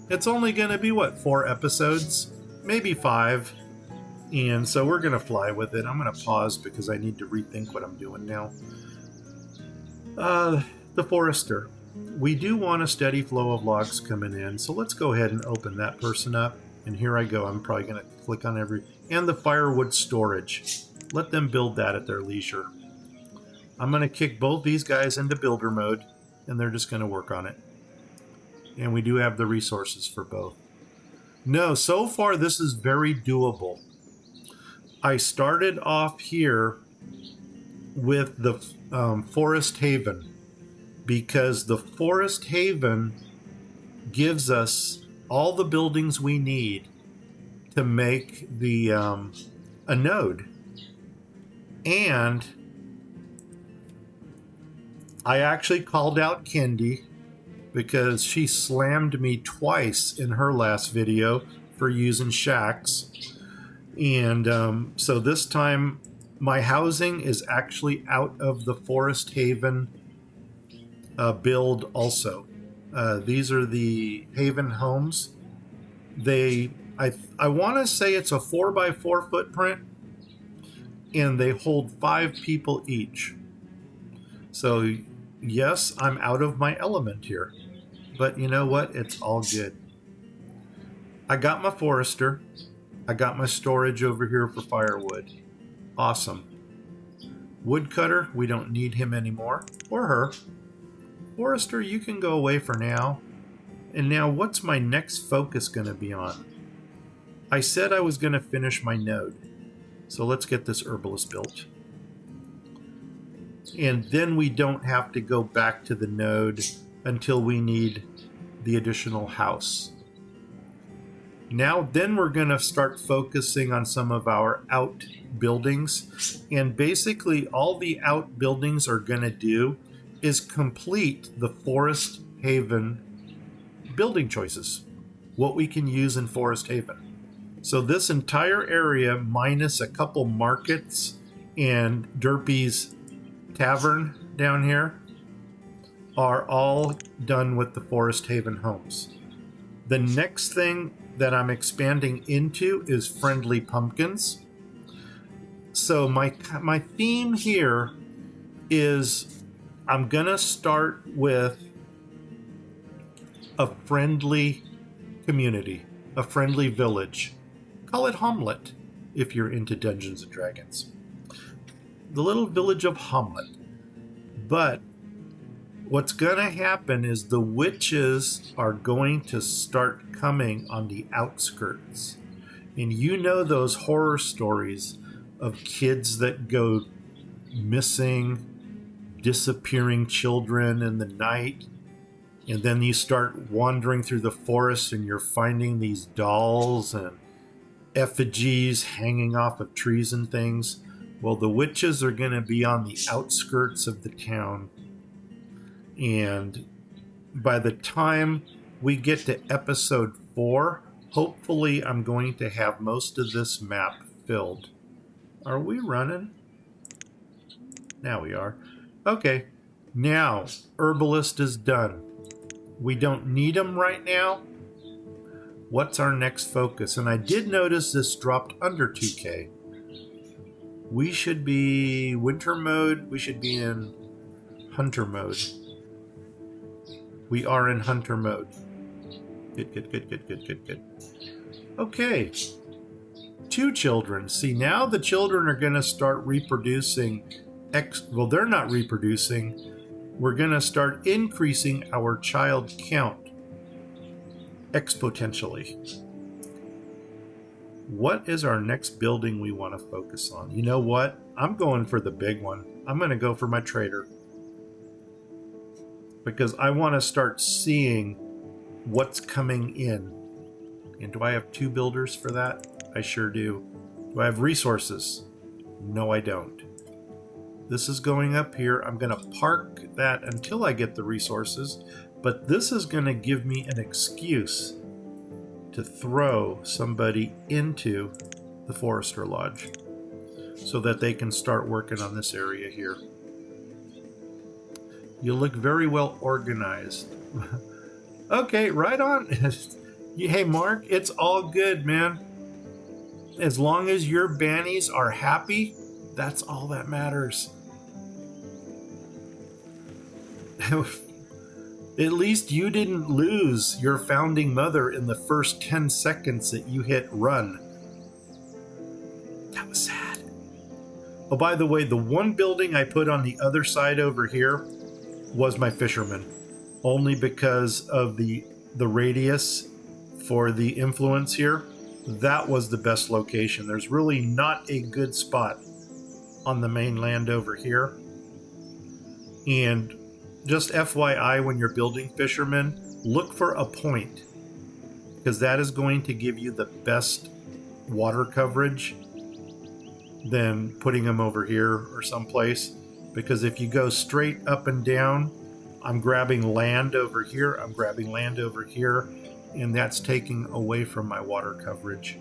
It's only going to be, 4 episodes? Maybe 5. And so we're going to fly with it. I'm going to pause because I need to rethink what I'm doing now. The Forester. We do want a steady flow of logs coming in, so let's go ahead and open that person up. And here I go. I'm probably going to click on and the firewood storage. Let them build that at their leisure. I'm going to kick both these guys into builder mode, and they're just going to work on it. And we do have the resources for both. No, so far this is very doable. I started off here with the Forest Haven, because the Forest Haven gives us all the buildings we need to make the a node. And I actually called out Kendi because she slammed me twice in her last video for using shacks. And so this time my housing is actually out of the Forest Haven build also. These are the Haven homes. I want to say it's a 4x4 footprint, and they hold 5 people each. So yes, I'm out of my element here, but you know what? It's all good. I got my forester. I got my storage over here for firewood. Awesome. Woodcutter, we don't need him anymore, or her. Forester, you can go away for now. And now what's my next focus going to be on? I said I was going to finish my node. So let's get this herbalist built. And then we don't have to go back to the node until we need the additional house. Now then we're going to start focusing on some of our outbuildings. And basically all the outbuildings are going to do is complete the Forest Haven building choices, what we can use in Forest Haven. So this entire area, minus a couple markets and Derpy's Tavern down here, are all done with the Forest Haven homes. The next thing that I'm expanding into is Friendly Pumpkins. So my theme here is I'm gonna start with a friendly community, a friendly village. Call it Hamlet if you're into Dungeons and Dragons. The little village of Hamlet. But what's going to happen is the witches are going to start coming on the outskirts. And you know those horror stories of kids that go missing, disappearing children in the night. And then you start wandering through the forest and you're finding these dolls and effigies hanging off of trees and things. Well, the witches are going to be on the outskirts of the town. And by the time we get to episode 4, hopefully I'm going to have most of this map filled. Are we running? Now we are. Okay. Now, herbalist is done. We don't need him right now. What's our next focus? And I did notice this dropped under 2K. We should be winter mode. We should be in hunter mode. We are in hunter mode. Good. Okay. 2 children. See, now the children are going to start reproducing. Well, they're not reproducing. We're going to start increasing our child count exponentially. What is our next building we want to focus on? You know what? I'm going for the big one. I'm going to go for my trader. Because I want to start seeing what's coming in. And do I have 2 builders for that? I sure do. Do I have resources? No, I don't. This is going up here. I'm going to park that until I get the resources. But this is going to give me an excuse to throw somebody into the Forester Lodge so that they can start working on this area here. You look very well organized. Okay, right on. Hey, Mark, it's all good, man. As long as your bannies are happy, that's all that matters. At least you didn't lose your founding mother in the first 10 seconds that you hit run. That was sad. Oh, by the way, the one building I put on the other side over here was my fisherman. Only because of the radius for the influence here. That was the best location. There's really not a good spot on the mainland over here. And just FYI, when you're building fishermen, look for a point. because that is going to give you the best water coverage than putting them over here or someplace. Because if you go straight up and down, I'm grabbing land over here, I'm grabbing land over here, and that's taking away from my water coverage.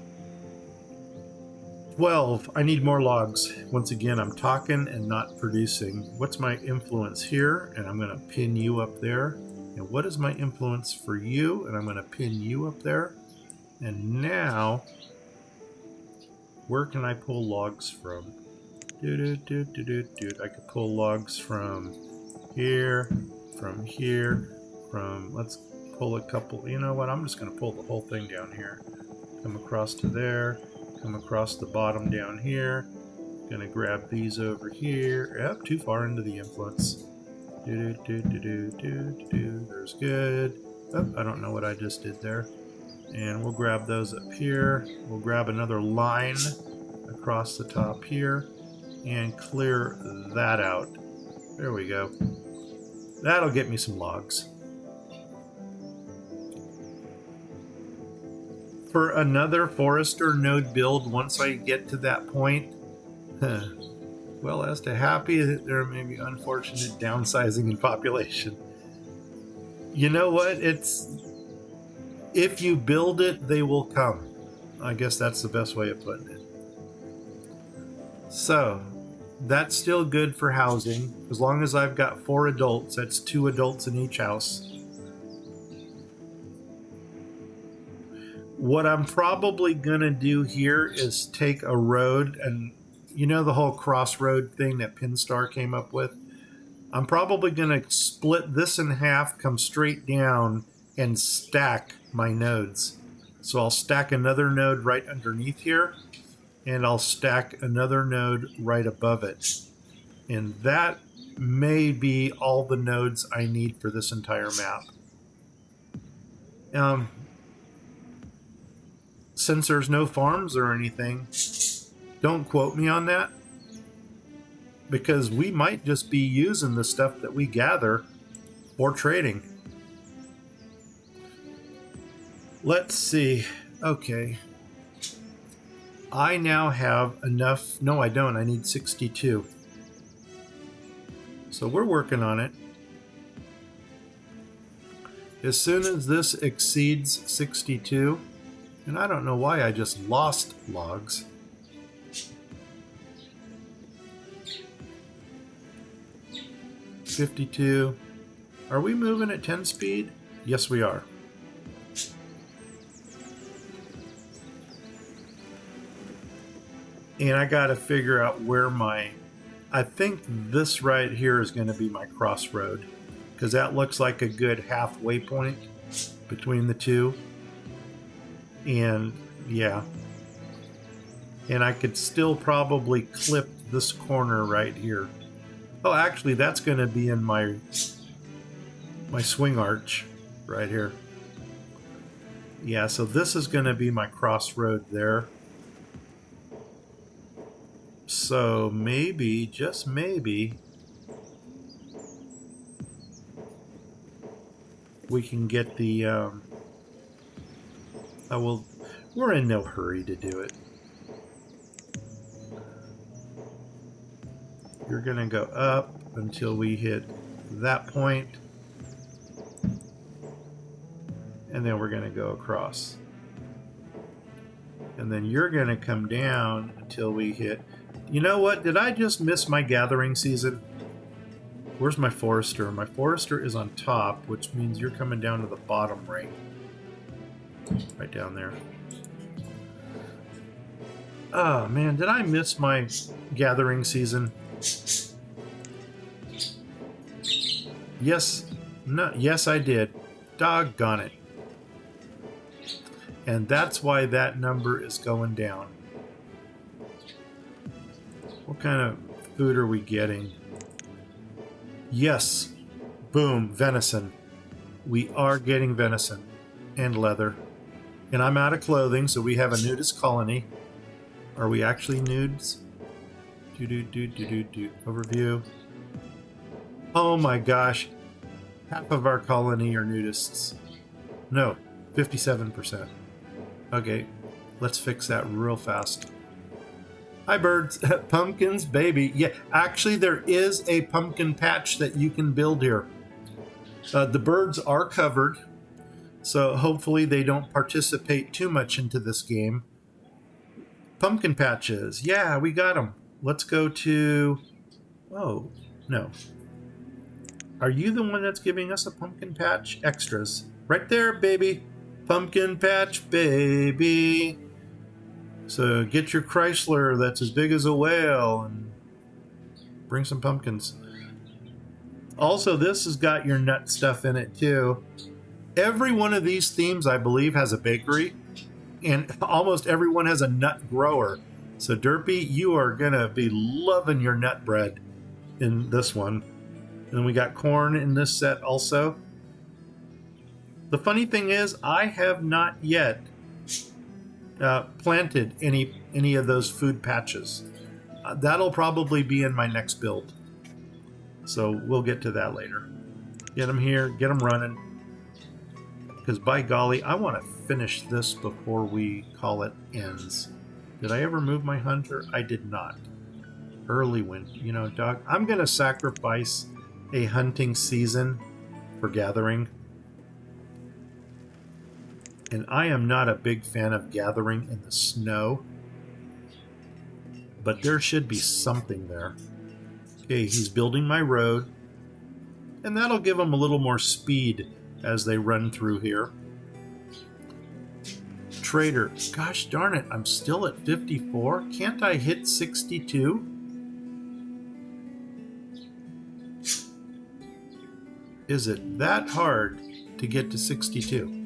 12, I need more logs. Once again, I'm talking and not producing. What's my influence here? And I'm going to pin you up there. And what is my influence for you? And I'm going to pin you up there. And now, where can I pull logs from? I could pull logs from here, let's pull a couple. You know what? I'm just going to pull the whole thing down here. Come across to there, come across the bottom down here. Gonna grab these over here. Yep, too far into the influence. There's good. Oh, I don't know what I just did there. And we'll grab those up here. We'll grab another line across the top here and clear that out. There we go. That'll get me some logs. For another forester node build, once I get to that point, well, as to happy that there may be unfortunate downsizing in population. You know what? It's, if you build it, they will come. I guess that's the best way of putting it. So, that's still good for housing. As long as I've got 4 adults, that's 2 adults in each house. What I'm probably gonna do here is take a road, and you know the whole crossroad thing that Pinstar came up with? I'm probably gonna split this in half, come straight down, and stack my nodes. So I'll stack another node right underneath here, and I'll stack another node right above it. And that may be all the nodes I need for this entire map. Since there's no farms or anything, don't quote me on that, because we might just be using the stuff that we gather for trading. Let's see. Okay. I now have enough. No, I don't. I need 62. So we're working on it. As soon as this exceeds 62, and I don't know why I just lost logs. $52. Are we moving at 10 speed? Yes, we are. And I got to figure out where my... I think this right here is going to be my crossroad, because that looks like a good halfway point between the two. And yeah, and I could still probably clip this corner right here. Oh, actually, that's going to be in my swing arch right here. Yeah, so this is going to be my crossroad there. So maybe, just maybe, we can get the... oh, well, we're in no hurry to do it. You're going to go up until we hit that point. And then we're going to go across. And then you're going to come down until we hit... You know what? Did I just miss my gathering season? Where's my forester? My forester is on top, which means you're coming down to the bottom right. Right down there. Oh man, did I miss my gathering season? Yes, no, yes I did. Doggone it. And that's why that number is going down. What kind of food are we getting? Yes. Boom, venison. We are getting venison and leather. And I'm out of clothing, so we have a nudist colony. Are we actually nudes? Overview. Oh my gosh. Half of our colony are nudists. No, 57%. Okay, let's fix that real fast. Hi, birds. Pumpkins, baby. Yeah, actually, there is a pumpkin patch that you can build here. The birds are covered, so hopefully they don't participate too much into this game. Pumpkin patches. Yeah, we got them. Let's go to... Oh, no. Are you the one that's giving us a pumpkin patch? Extras. Right there, baby. Pumpkin patch, baby. So get your Chrysler that's as big as a whale and bring some pumpkins. Also, this has got your nut stuff in it too. Every one of these themes, I believe, has a bakery, and almost everyone has a nut grower. So Derpy, you are going to be loving your nut bread in this one. And then we got corn in this set also. The funny thing is, I have not yet planted any of those food patches. That'll probably be in my next build. So we'll get to that later. Get them here, get them running. Because by golly, I want to finish this before we call it ends. Did I ever move my hunter? I did not. Early winter. You know, dog, I'm going to sacrifice a hunting season for gathering. And I am not a big fan of gathering in the snow. But there should be something there. Okay, he's building my road. And that'll give him a little more speed as they run through here. Trader. Gosh darn it, I'm still at 54. Can't I hit 62? Is it that hard to get to 62?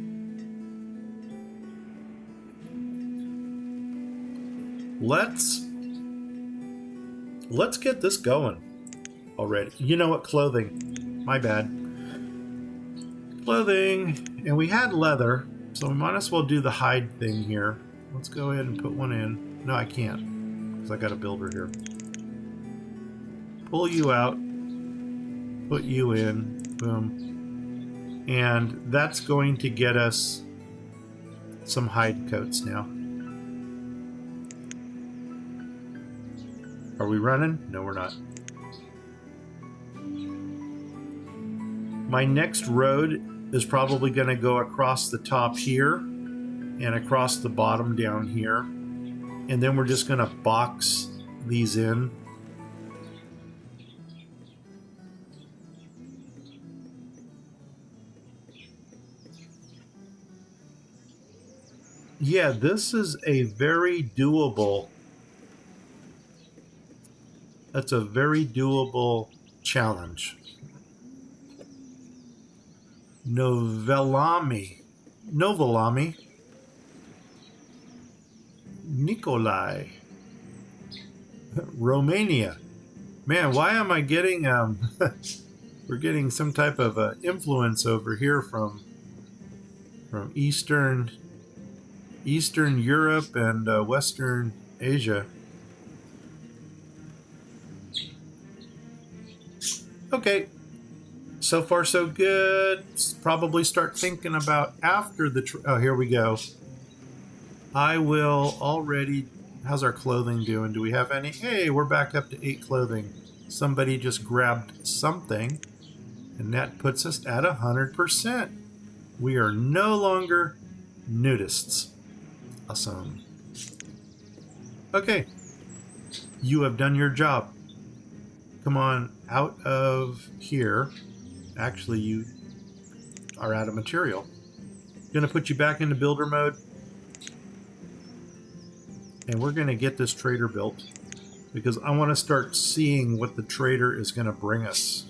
Let's get this going already. You know what? Clothing. My bad. Clothing. And we had leather, so we might as well do the hide thing here. Let's go ahead and put one in. No, I can't, because I got a builder here. Pull you out. Put you in. Boom. And that's going to get us some hide coats now. Are we running? No, we're not. My next road is probably going to go across the top here and across the bottom down here. And then we're just going to box these in. Yeah, this is a very doable... That's a very doable challenge. Novelami. Nikolai. Romania. Man, why am I getting we're getting some type of influence over here from Eastern Europe and Western Asia. Okay, so far so good. Probably start thinking about after the... oh, here we go. I will already... How's our clothing doing? Do we have any? Hey, we're back up to 8 clothing. Somebody just grabbed something, and that puts us at 100%. We are no longer nudists. Awesome. Okay, you have done your job. Come on out of here. Actually, you are out of material. Gonna put you back into builder mode. And we're gonna get this trader built because I want to start seeing what the trader is gonna bring us.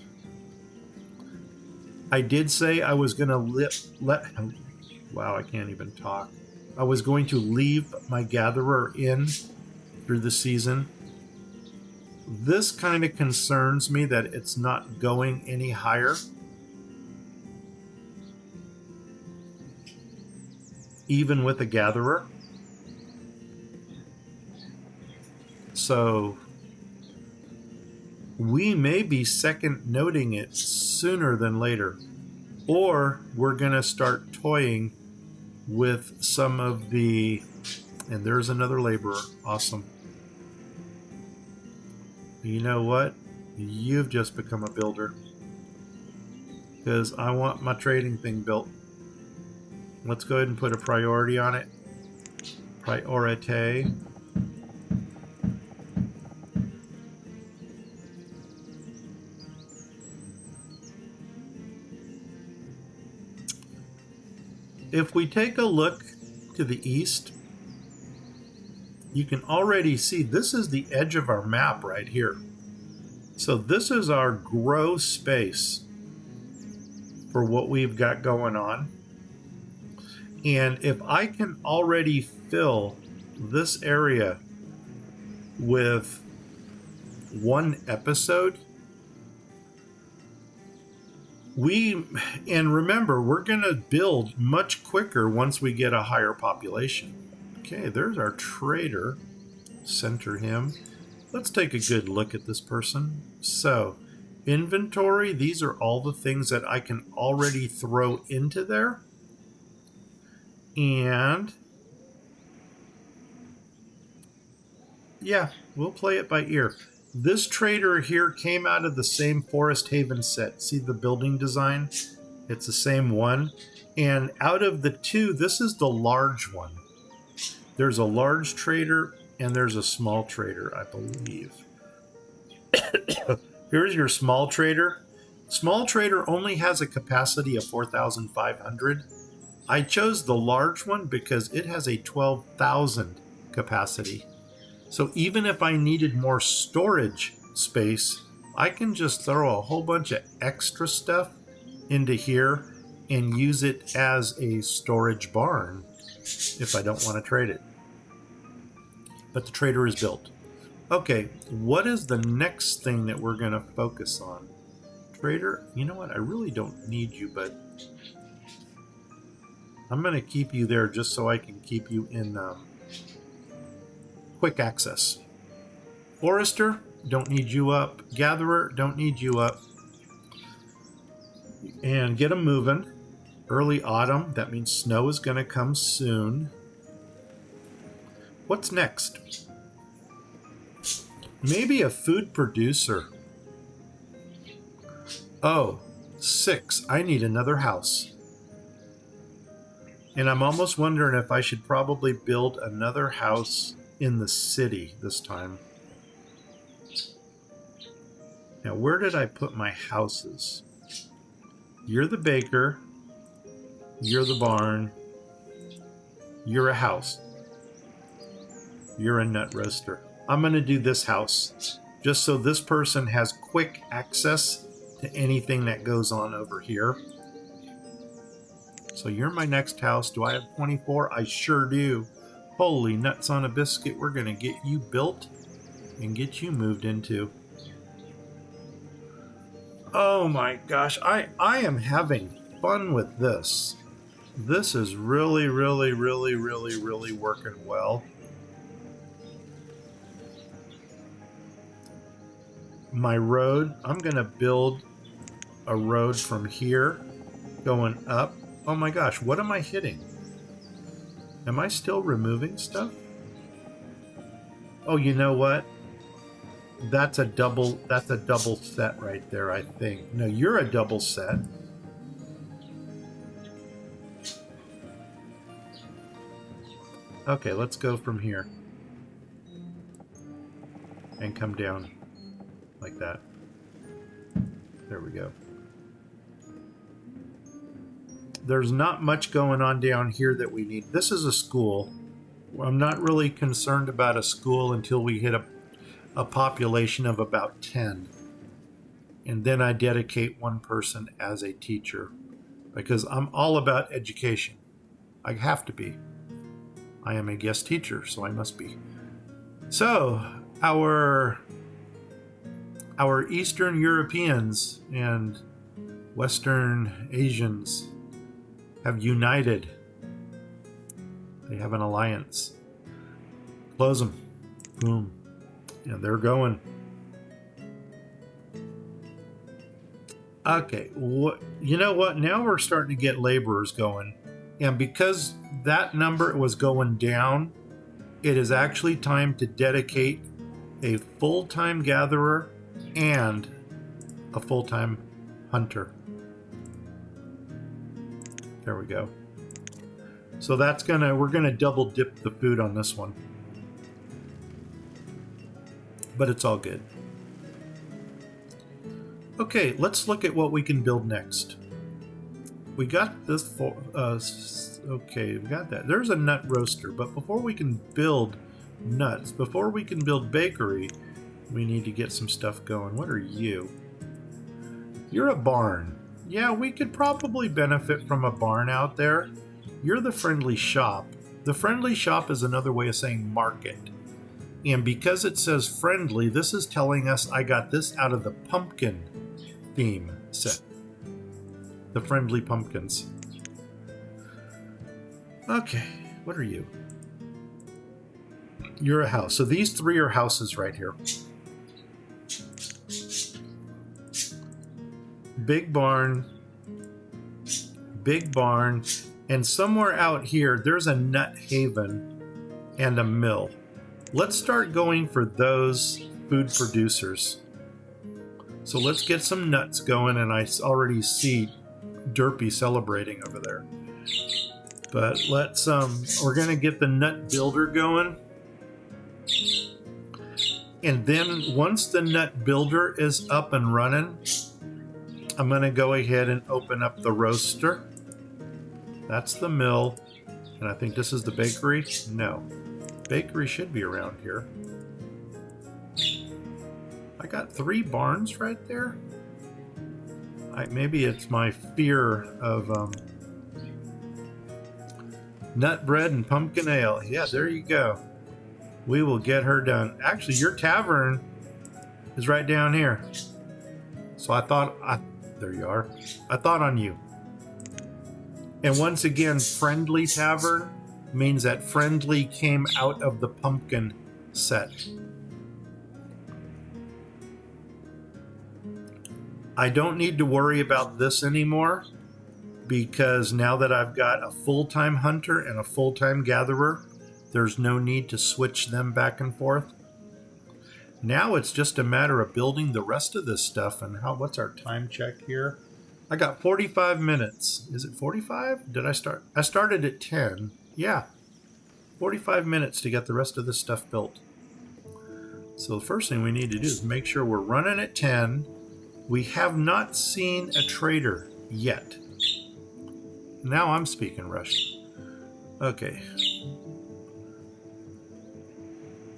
I did say I was gonna wow, I can't even talk. I was going to leave my gatherer in through the season. This kind of concerns me that it's not going any higher. Even with a gatherer. So we may be second noting it sooner than later. Or we're going to start toying with some of the... And there's another laborer. Awesome. You know what? You've just become a builder. Because I want my trading thing built. Let's go ahead and put a priority on it. Priority. If we take a look to the east, you can already see this is the edge of our map right here. So this is our grow space for what we've got going on. And if I can already fill this area with one episode, and remember, we're going to build much quicker once we get a higher population. Okay, there's our trader. Center him. Let's take a good look at this person. So, inventory, these are all the things that I can already throw into there. And yeah, we'll play it by ear. This trader here came out of the same Forest Haven set. See the building design? It's the same one. And out of the two, this is the large one. There's a large trader and there's a small trader, I believe. Here's your small trader. Small trader only has a capacity of 4,500. I chose the large one because it has a 12,000 capacity. So even if I needed more storage space, I can just throw a whole bunch of extra stuff into here and use it as a storage barn if I don't want to trade it. But the trader is built. Okay, what is the next thing that we're going to focus on? Trader, you know what? I really don't need you, but I'm going to keep you there just so I can keep you in quick access. Forester, don't need you up. Gatherer, don't need you up. And get them moving. Early autumn, that means snow is going to come soon. What's next? Maybe a food producer. Oh, 6. I need another house. And I'm almost wondering if I should probably build another house in the city this time. Now, where did I put my houses? You're the baker. You're the barn. You're a house. You're a nut roaster. I'm going to do this house just so this person has quick access to anything that goes on over here. So you're my next house. Do I have 24? I sure do. Holy nuts on a biscuit. We're going to get you built and get you moved into. Oh my gosh. I am having fun with this. This is really, really, really, really, really working well. My road, I'm going to build a road from here going up. Oh my gosh, what am I hitting? Am I still removing stuff? Oh, you know what? That's a double set right there, I think. No, you're a double set. Okay, let's go from here. And come down. Like that. There we go. There's not much going on down here that we need. This is a school. I'm not really concerned about a school until we hit a population of about 10. And then I dedicate one person as a teacher. Because I'm all about education. I have to be. I am a guest teacher, so I must be. So, our Eastern Europeans and Western Asians have united. They have an alliance. Close them. Boom. And they're going. Okay. You know what? Now we're starting to get laborers going. And because that number was going down, it is actually time to dedicate a full-time gatherer and a full-time hunter. There we go. So that's we're gonna double dip the food on this one. But it's all good. Okay, let's look at what we can build next. We got this for okay, we got that. There's a nut roaster, but before we can build nuts, before we can build bakery, we need to get some stuff going. What are you? You're a barn. Yeah, we could probably benefit from a barn out there. You're the friendly shop. The friendly shop is another way of saying market. And because it says friendly, this is telling us I got this out of the pumpkin theme set. The friendly pumpkins. Okay, what are you? You're a house. So these three are houses right here. Big barn, and somewhere out here, there's a nut haven and a mill. Let's start going for those food producers. So let's get some nuts going, and I already see Derpy celebrating over there. But let's, we're gonna get the nut builder going. And then once the nut builder is up and running, I'm gonna go ahead and open up the roaster. That's the mill. And I think this is the bakery. No. Bakery should be around here. I got 3 barns right there. Maybe it's my fear of nut bread and pumpkin ale. Yeah, there you go. We will get her done. Actually, your tavern is right down here. So there you are. I thought on you. And once again, friendly tavern means that friendly came out of the pumpkin set. I don't need to worry about this anymore because now that I've got a full-time hunter and a full-time gatherer, there's no need to switch them back and forth. Now it's just a matter of building the rest of this stuff. And what's our time check here? I got 45 minutes. Is it 45? Did I start? I started at 10. Yeah. 45 minutes to get the rest of this stuff built. So the first thing we need to do is make sure we're running at 10. We have not seen a trader yet. Now I'm speaking Russian. Okay.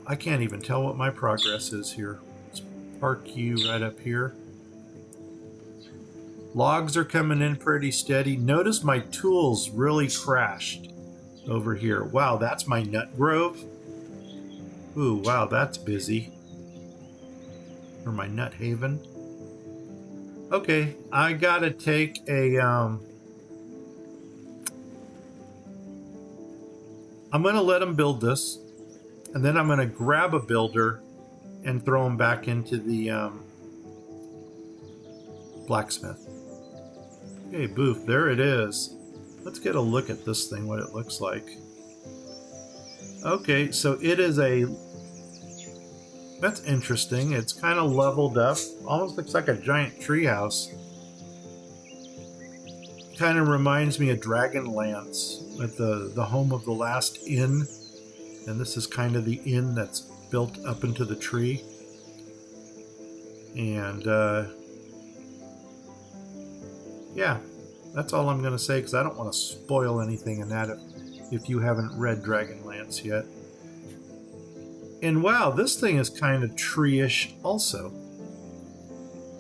I can't even tell what my progress is here. Let's park you right up here. Logs are coming in pretty steady. Notice my tools really crashed over here. Wow, that's my nut grove. Ooh, wow, that's busy. Or my nut haven. Okay, I gotta take a, I'm gonna let them build this, and then I'm gonna grab a builder and throw them back into the blacksmith. Okay, boof, there it is. Let's get a look at this thing, what it looks like. Okay, so it is that's interesting. It's kind of leveled up. Almost looks like a giant treehouse. Kind of reminds me of Dragonlance at the home of the last inn. And this is kind of the inn that's built up into the tree. And yeah, that's all I'm going to say because I don't want to spoil anything in that if you haven't read Dragonlance yet. And wow, this thing is kind of tree-ish also.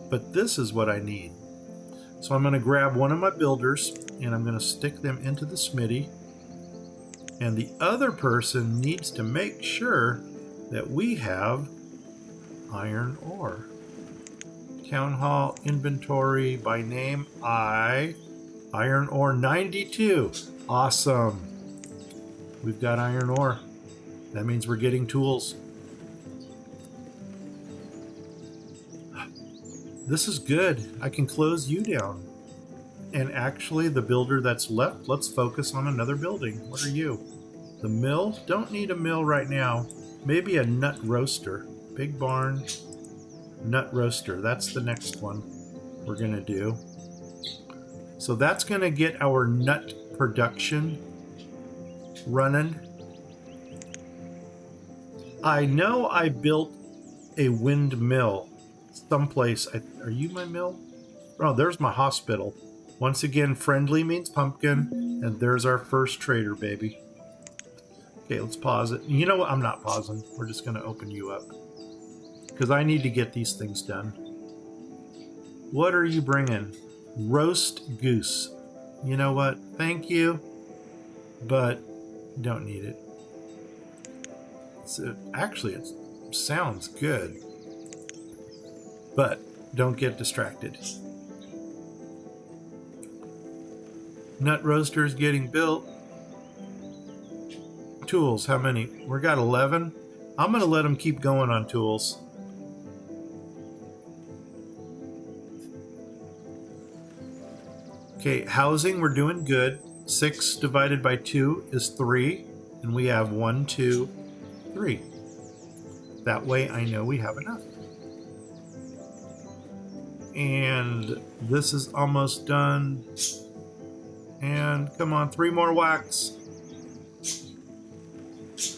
But this is what I need. So I'm going to grab one of my builders and I'm going to stick them into the smithy. And the other person needs to make sure that we have iron ore. Town hall inventory by name iron ore 92. Awesome. We've got iron ore. That means we're getting tools. This is good. I can close you down. And actually, the builder that's left, let's focus on another building. What are you? The mill? Don't need a mill right now. Maybe a nut roaster. Big barn, nut roaster. That's the next one we're going to do. So that's going to get our nut production running. I know I built a windmill someplace. Are you my mill? Oh, there's my hospital. Once again, friendly means pumpkin, and there's our first trader, baby. Okay, let's pause it. You know what? I'm not pausing. We're just going to open you up because I need to get these things done. What are you bringing? Roast goose. You know what? Thank you, but don't need it. Actually, it sounds good, but don't get distracted. Nut roaster is getting built. Tools, how many? We got 11. I'm going to let them keep going on tools. Okay, housing, we're doing good. 6 divided by 2 is 3. And we have 1, 2, 3. That way I know we have enough. And this is almost done. And come on, 3 more wax.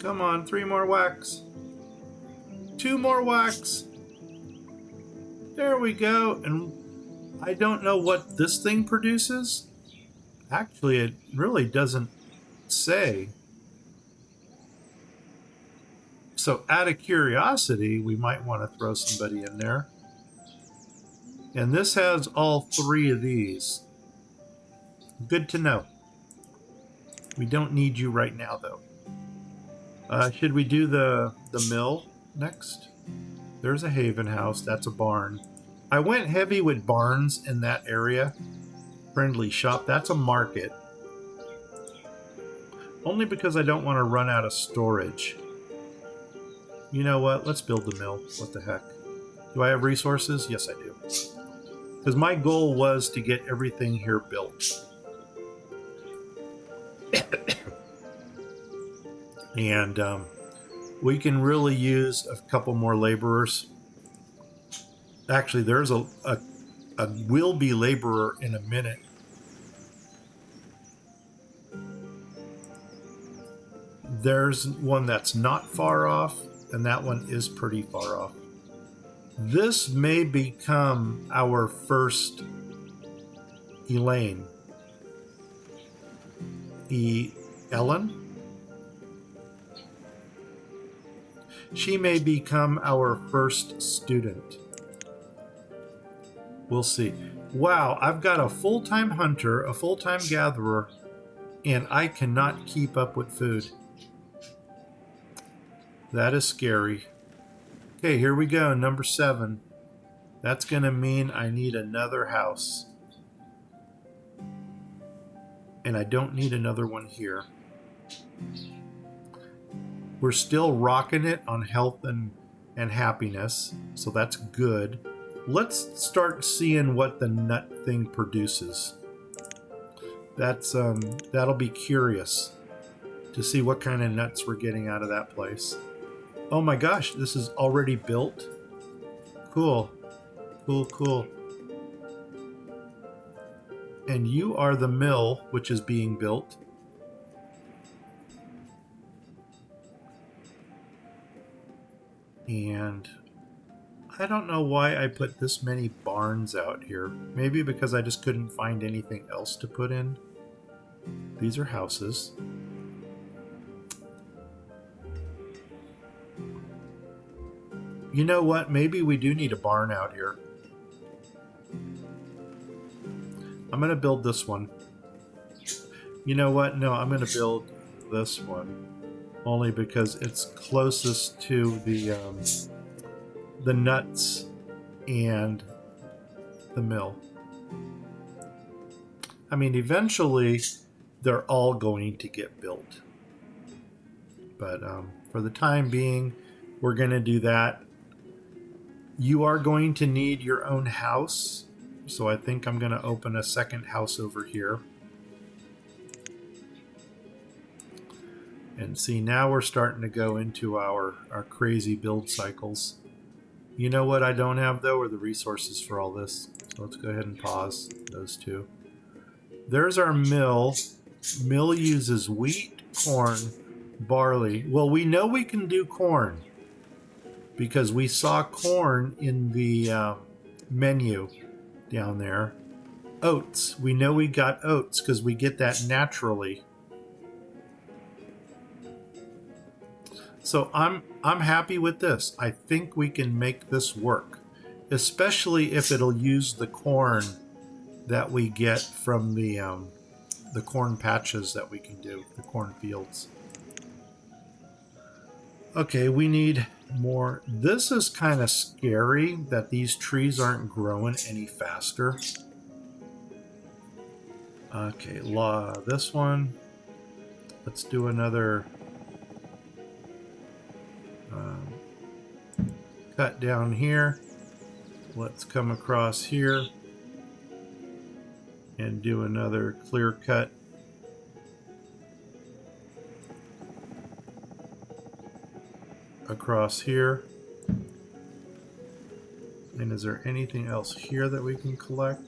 Come on, 3 more wax. 2 more wax. There we go. And I don't know what this thing produces. Actually, it really doesn't say. So out of curiosity, we might want to throw somebody in there. And this has all 3 of these. Good to know. We don't need you right now, though. Should we do the mill next? There's a haven house. That's a barn. I went heavy with barns in that area. Friendly shop. That's a market. Only because I don't want to run out of storage. You know what? Let's build the mill. What the heck? Do I have resources? Yes, I do. Because my goal was to get everything here built. And we can really use a couple more laborers. Actually, there's a will-be laborer in a minute. There's one that's not far off, and that one is pretty far off. This may become our first Elaine. Ellen? She may become our first student. We'll see. Wow, I've got a full-time hunter, a full-time gatherer, and I cannot keep up with food. That is scary. Okay, here we go, number 7. That's going to mean I need another house. And I don't need another one here. We're still rocking it on health and happiness, so that's good. Let's start seeing what the nut thing produces. That'll be curious to see what kind of nuts we're getting out of that place. Oh my gosh, this is already built. Cool. Cool, cool. And you are the mill, which is being built. And I don't know why I put this many barns out here. Maybe because I just couldn't find anything else to put in. These are houses. You know what? Maybe we do need a barn out here. I'm going to build this one. You know what? No, I'm going to build this one. Only because it's closest to the nuts and the mill. I mean, eventually they're all going to get built. But for the time being, we're going to do that. You are going to need your own house. So I think I'm going to open a second house over here. And see, now we're starting to go into our crazy build cycles. You know what I don't have, though, are the resources for all this. So let's go ahead and pause those two. There's our mill. Mill uses wheat, corn, barley. Well, we know we can do corn because we saw corn in the menu down there. Oats. We know we got oats because we get that naturally. So I'm happy with this. I think we can make this work, especially if it'll use the corn that we get from the corn patches that we can do, the corn fields. Okay, we need more. This is kind of scary that these trees aren't growing any faster. Okay, this one. Let's do another cut down here. Let's come across here and do another clear cut. Across here. And is there anything else here that we can collect?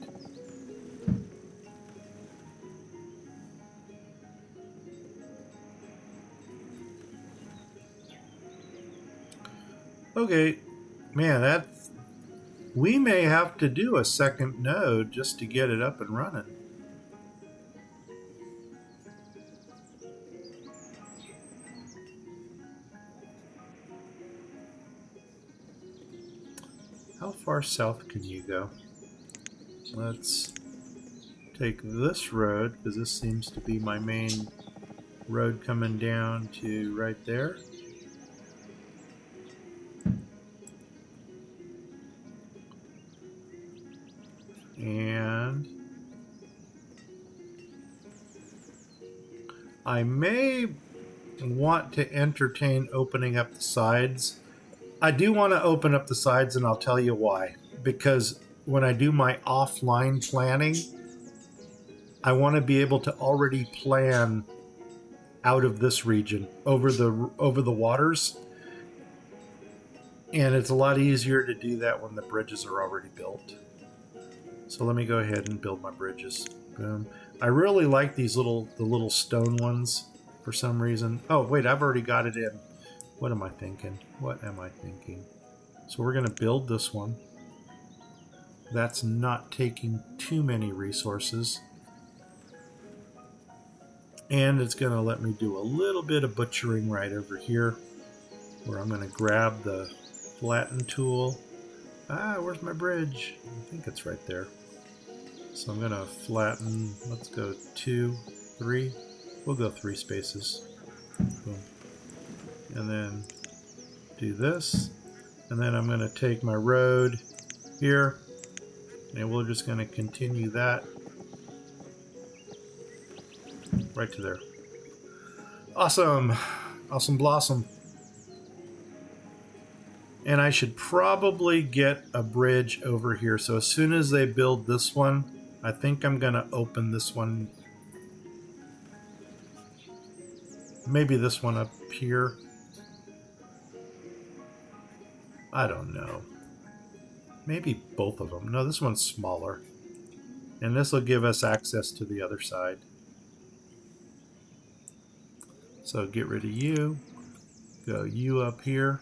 Okay, man, we may have to do a second node just to get it up and running. How far south can you go? Let's take this road, because this seems to be my main road coming down to right there. And I may want to entertain opening up the sides. I do want to open up the sides, and I'll tell you why. Because when I do my offline planning, I want to be able to already plan out of this region over the waters. And it's a lot easier to do that when the bridges are already built. So let me go ahead and build my bridges. Boom. I really like these the little stone ones for some reason. Oh, wait, I've already got it in. What am I thinking? What am I thinking? So we're going to build this one. That's not taking too many resources. And it's going to let me do a little bit of butchering right over here, where I'm going to grab the flatten tool. Ah, where's my bridge? I think it's right there. So I'm going to flatten. Let's go 2, 3. We'll go 3 spaces. Boom. And then do this. And then I'm going to take my road here, and we're just going to continue that right to there. Awesome. Awesome blossom. And I should probably get a bridge over here. So as soon as they build this one, I think I'm going to open this one. Maybe this one up here. I don't know. Maybe both of them. No, this one's smaller. And this will give us access to the other side. So get rid of you. Go you up here.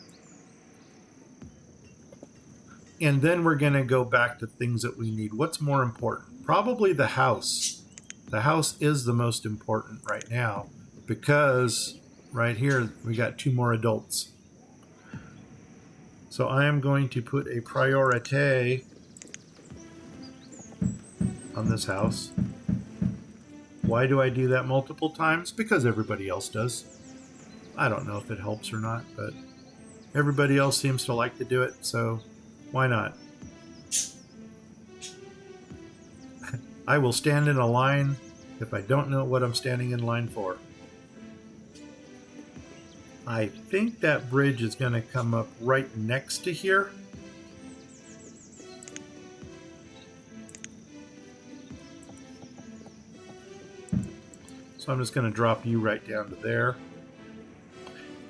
And then we're going to go back to things that we need. What's more important? Probably the house. The house is the most important right now, because right here we got 2 more adults. So I am going to put a priority on this house. Why do I do that multiple times? Because everybody else does. I don't know if it helps or not, but everybody else seems to like to do it, so why not? I will stand in a line if I don't know what I'm standing in line for. I think that bridge is going to come up right next to here. So I'm just going to drop you right down to there.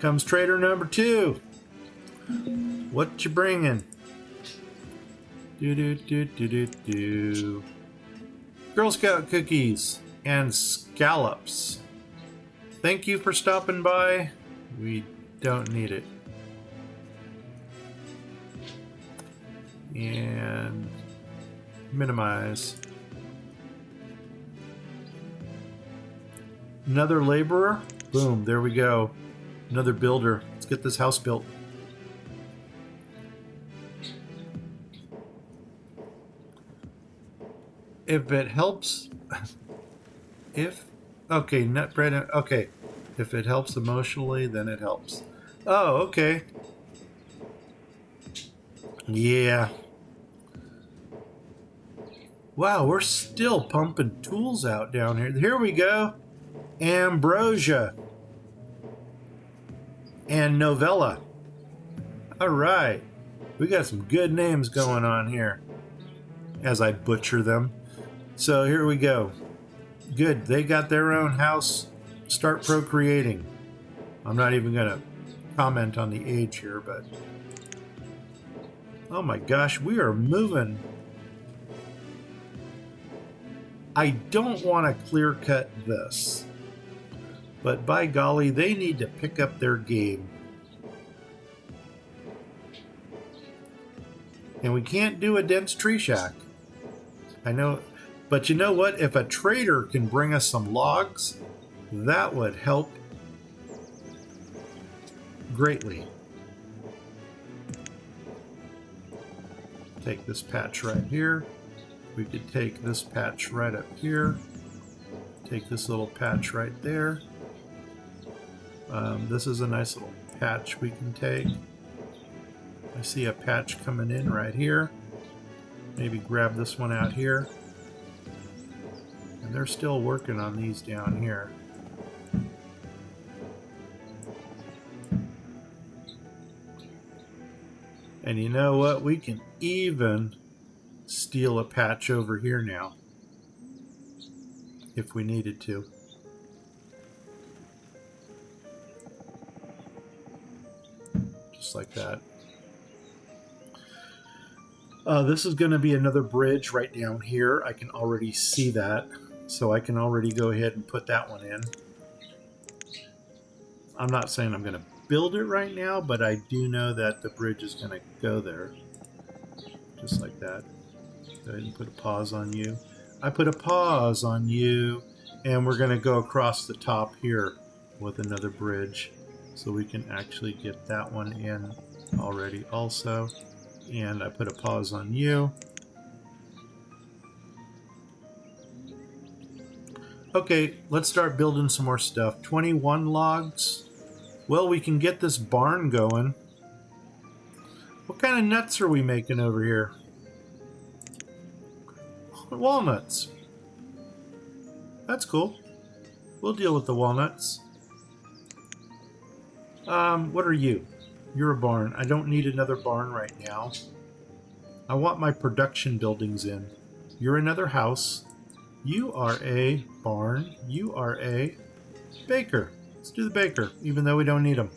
Comes trader number 2. What you bringing? Do. Girl Scout cookies and scallops. Thank you for stopping by. We don't need it. And minimize. Another laborer. Boom, there we go. Another builder. Let's get this house built. If it helps, okay, nut bread, okay. If it helps emotionally, then it helps. Oh, okay. Yeah. Wow, we're still pumping tools out down here. Here we go. Ambrosia. And Novella. All right. We got some good names going on here as I butcher them. So here we go. Good. They got their own house. Start procreating. I'm not even going to comment on the age here, but oh my gosh, we are moving. I don't want to clear cut this, but by golly, they need to pick up their game. And we can't do a dense tree shack. I know, but you know what? If a trader can bring us some logs, that would help greatly. Take this patch right here. We could take this patch right up here. Take this little patch right there. This is a nice little patch we can take. I see a patch coming in right here. Maybe grab this one out here. And they're still working on these down here. And you know what? We can even steal a patch over here now, if we needed to. Just like that. This is going to be another bridge right down here. I can already see that, so I can already go ahead and put that one in. I'm not saying I'm going to build it right now, but I do know that the bridge is going to go there. Just like that. Go ahead and put a pause on you. I put a pause on you, and we're going to go across the top here with another bridge, so we can actually get that one in already also. And I put a pause on you. Okay, let's start building some more stuff. 21 logs. Well, we can get this barn going. What kind of nuts are we making over here? Walnuts. That's cool. We'll deal with the walnuts. What are you? You're a barn. I don't need another barn right now. I want my production buildings in. You're another house. You are a barn. You are a baker. Let's do the baker, even though we don't need them.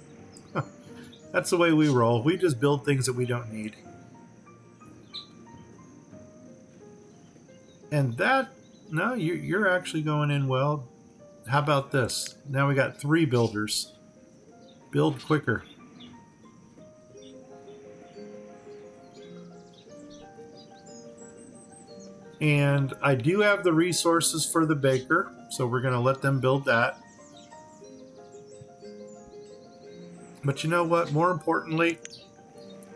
That's the way we roll. We just build things that we don't need. And that, no, you're actually going in well. How about this? Now we got 3 builders. Build quicker. And I do have the resources for the baker, so we're going to let them build that. But you know what? More importantly,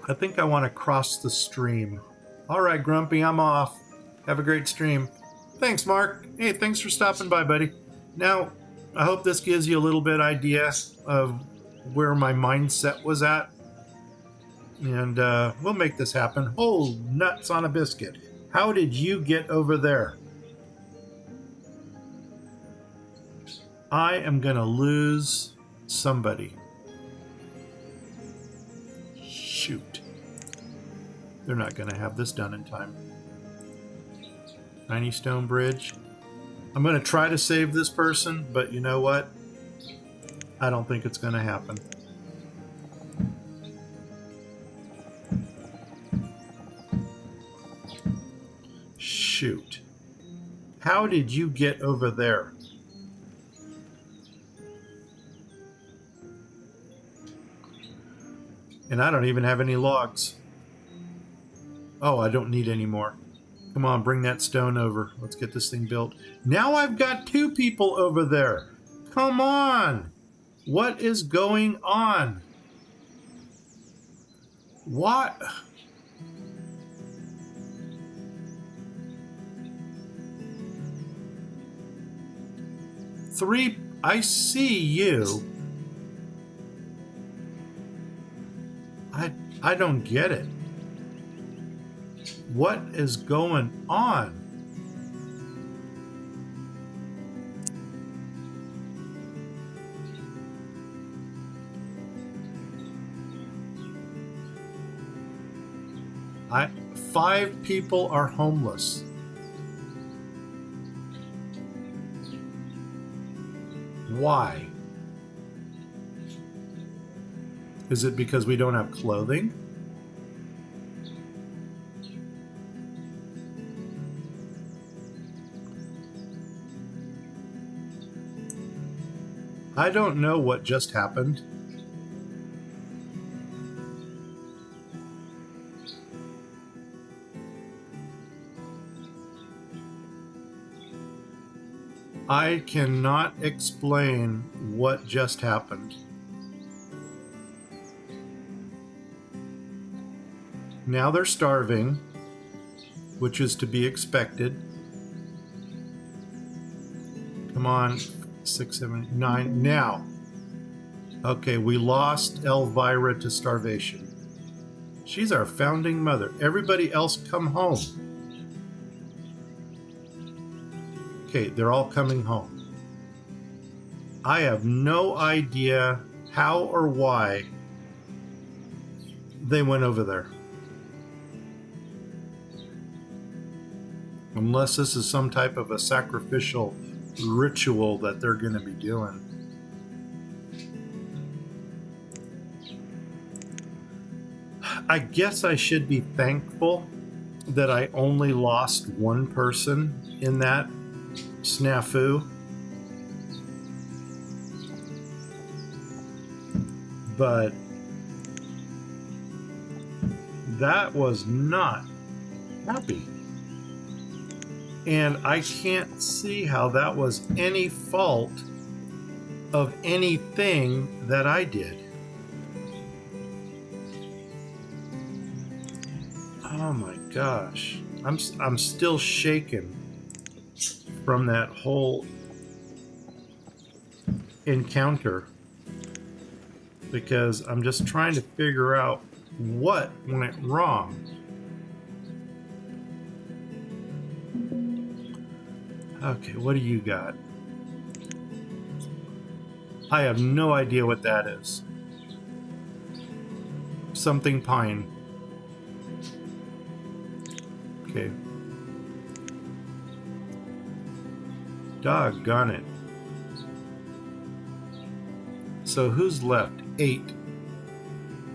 I think I want to cross the stream. All right, Grumpy, I'm off. Have a great stream. Thanks, Mark. Hey, thanks for stopping by, buddy. Now, I hope this gives you a little bit idea of where my mindset was at. And we'll make this happen. Oh, nuts on a biscuit. How did you get over there? I am going to lose somebody. Shoot. They're not going to have this done in time. Tiny stone bridge. I'm going to try to save this person, but you know what? I don't think it's going to happen. Shoot. How did you get over there? And I don't even have any logs. Oh, I don't need any more. Come on, bring that stone over. Let's get this thing built. Now I've got 2 people over there. Come on. What is going on? What? Three. I see you. I don't get it. What is going on? Five people are homeless. Why? Is it because we don't have clothing? I don't know what just happened. I cannot explain what just happened. Now they're starving, which is to be expected. Come on, 6, 7, 9. Now. Okay, we lost Elvira to starvation. She's our founding mother. Everybody else come home. Okay, they're all coming home. I have no idea how or why they went over there. Unless this is some type of a sacrificial ritual that they're going to be doing. I guess I should be thankful that I only lost one person in that snafu. But that was not happy. And I can't see how that was any fault of anything that I did. Oh my gosh. I'm still shaken from that whole encounter because I'm just trying to figure out what went wrong. Okay, what do you got? I have no idea what that is. Something pine. Okay. Doggone it. So who's left? 8.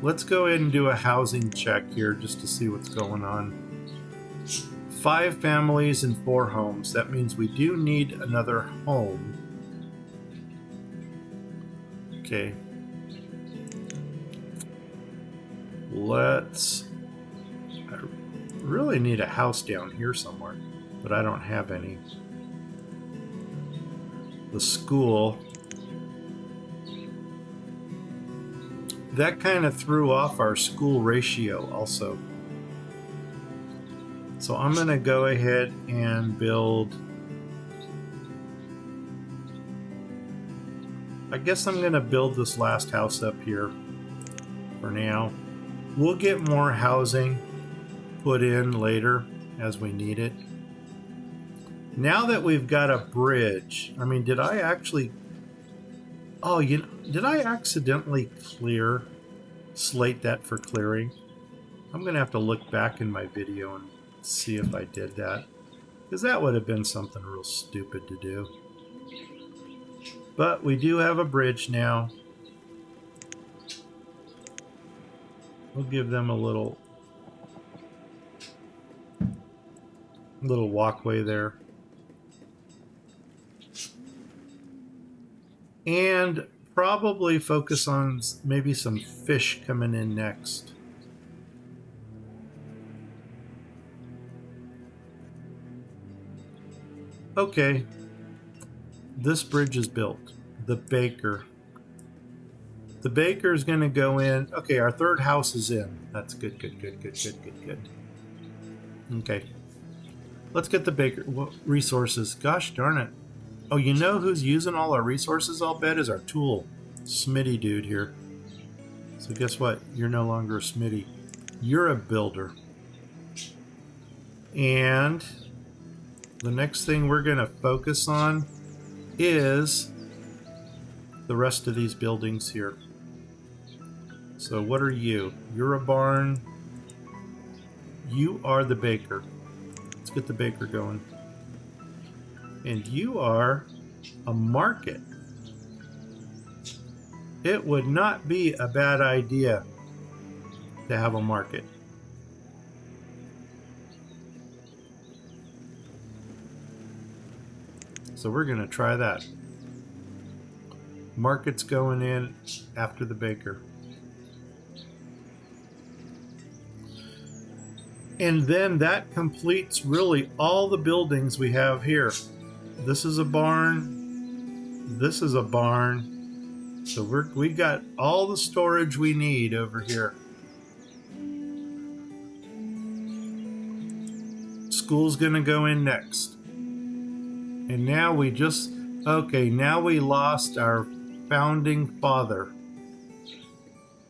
Let's go ahead and do a housing check here just to see what's going on. 5 families and 4 homes. That means we do need another home. Okay. I really need a house down here somewhere, but I don't have any. The school. That kind of threw off our school ratio also. So I'm going to go ahead and build. I guess I'm going to build this last house up here for now. We'll get more housing put in later as we need it. Now that we've got a bridge, I mean, did I actually... Oh, did I accidentally slate that for clearing? I'm going to have to look back in my video and see if I did that. because that would have been something real stupid to do. But we do have a bridge now. We'll give them a little walkway there. And probably focus on maybe some fish coming in next. Okay. This bridge is built. The baker. The baker is going to go in. Okay, our third house is in. That's good, good, good, good, good, good, good. Okay. Let's get the baker resources. Gosh darn it. Oh, you know who's using all our resources, I'll bet, is our tool. Smitty dude here. So guess what? You're no longer a Smitty. You're a builder. And the next thing we're going to focus on is the rest of these buildings here. So what are you? You're a barn. You are the baker. Let's get the baker going. And you are a market. It would not be a bad idea to have a market. So we're going to try that. Market's going in after the baker. And then that completes really all the buildings we have here. This is a barn. This is a barn. So we got all the storage we need over here. School's gonna go in next. And now we just, okay, now we lost our founding father.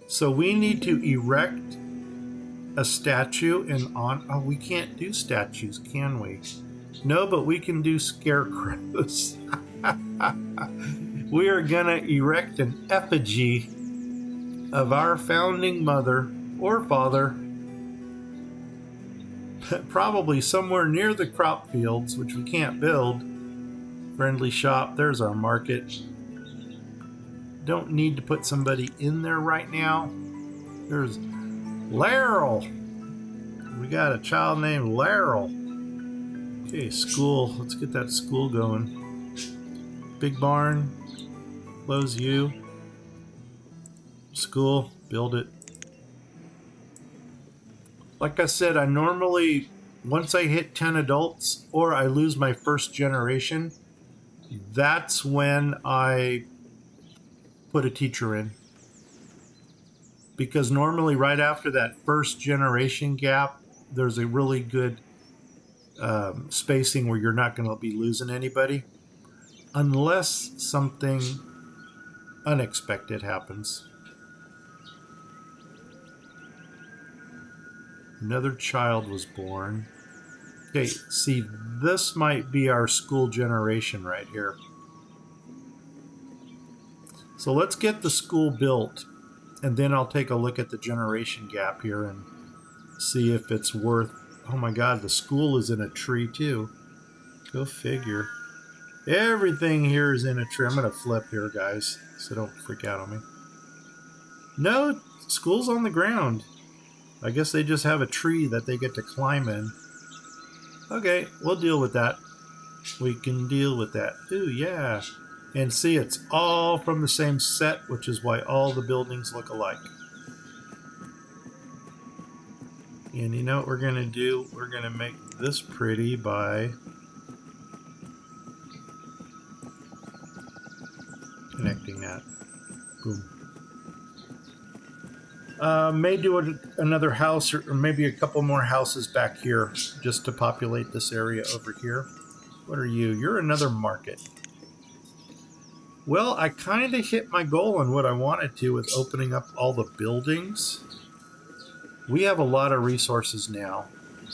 So we need to erect a statue in oh, we can't do statues, can we? No, but we can do scarecrows. We are gonna erect an effigy of our founding mother or father, probably somewhere near the crop fields, which we can't build. Friendly shop, there's our market. Don't need to put somebody in there right now. There's Laryl. We got a child named Laryl. Okay, school. Let's get that school going. Big barn. Close you. School. Build it. Like I said, I normally, once I hit 10 adults or I lose my first generation, that's when I put a teacher in. Because normally right after that first generation gap, there's a really good spacing where you're not going to be losing anybody unless something unexpected happens. Another child was born. Okay, see, this might be our school generation right here. So let's get the school built, and then I'll take a look at the generation gap here and see if it's worth... Oh my god, the school is in a tree too. Go figure. Everything here is in a tree. I'm going to flip here, guys, so don't freak out on me. No, school's on the ground. I guess they just have a tree that they get to climb in. Okay, we'll deal with that. We can deal with that. Ooh, yeah. And see, it's all from the same set, which is why all the buildings look alike. And you know what we're going to do? We're going to make this pretty by connecting that. Boom. May do another house or maybe a couple more houses back here just to populate this area over here. What are you? You're another market. Well, I kind of hit my goal on what I wanted to with opening up all the buildings. We have a lot of resources now,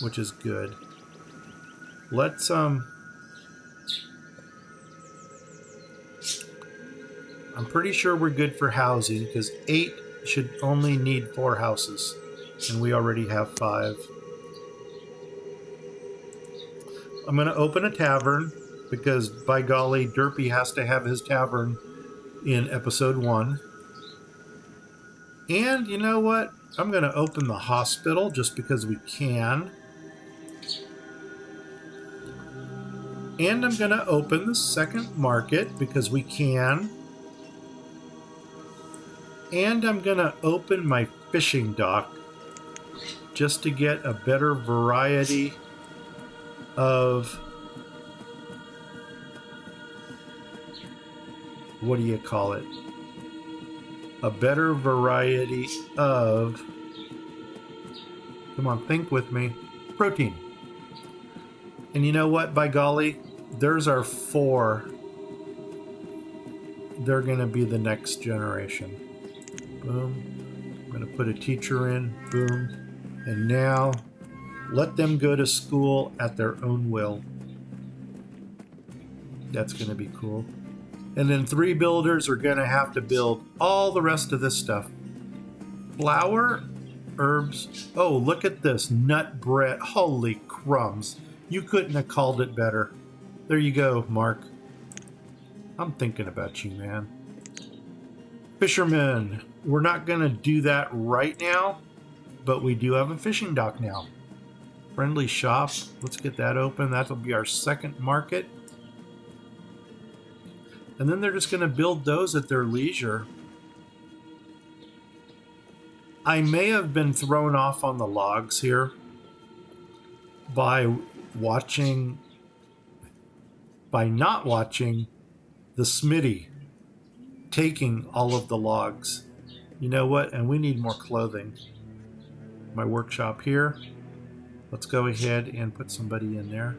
which is good. Let's I'm pretty sure we're good for housing because 8 should only need 4 houses, and we already have 5. I'm going to open a tavern because, by golly, Derpy has to have his tavern in episode 1. And you know what? I'm going to open the hospital just because we can. And I'm going to open the second market because we can. And I'm going to open my fishing dock just to get a better variety of, what do you call it? A better variety of, come on, think with me, protein. And you know what, by golly, there's our 4. They're going to be the next generation. Boom. I'm going to put a teacher in. Boom. And now let them go to school at their own will. That's going to be cool. And then 3 builders are going to have to build all the rest of this stuff. Flour, herbs. Oh, look at this. Nut bread. Holy crumbs. You couldn't have called it better. There you go, Mark. I'm thinking about you, man. Fishermen. We're not going to do that right now, but we do have a fishing dock now. Friendly shop. Let's get that open. That'll be our second market. And then they're just going to build those at their leisure. I may have been thrown off on the logs here by not watching the Smitty taking all of the logs. You know what? And we need more clothing. My workshop here. Let's go ahead and put somebody in there.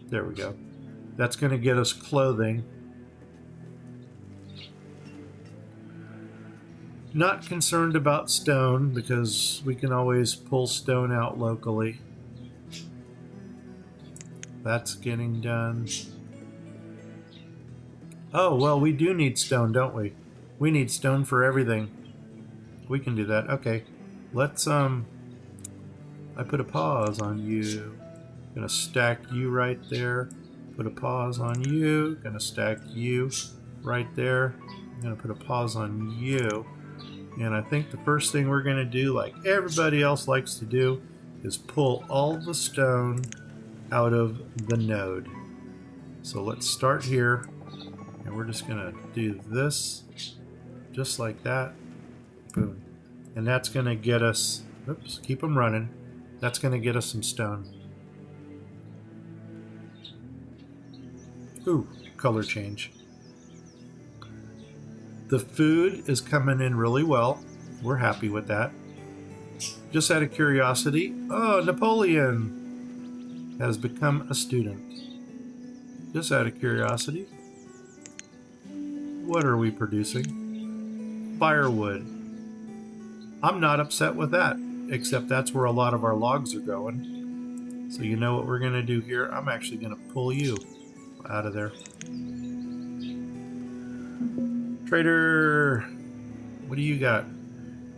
There we go. That's going to get us clothing. Not concerned about stone because we can always pull stone out locally. That's getting done. Oh, well, we do need stone, don't we? We need stone for everything. We can do that. Okay. Let's, I put a pause on you. Gonna stack you right there. Put a pause on you. Gonna stack you right there. I'm gonna put a pause on you. And I think the first thing we're gonna do, like everybody else likes to do, is pull all the stone out of the node. So let's start here. And we're just gonna do this just like that. Boom. And that's gonna get us, oops, keep them running. That's gonna get us some stone. Ooh, color change. The food is coming in really well. We're happy with that. Just out of curiosity, oh, Napoleon has become a student. Just out of curiosity, what are we producing? Firewood. I'm not upset with that, except that's where a lot of our logs are going. So you know what we're going to do here? I'm actually going to pull you out of there. Trader, what do you got?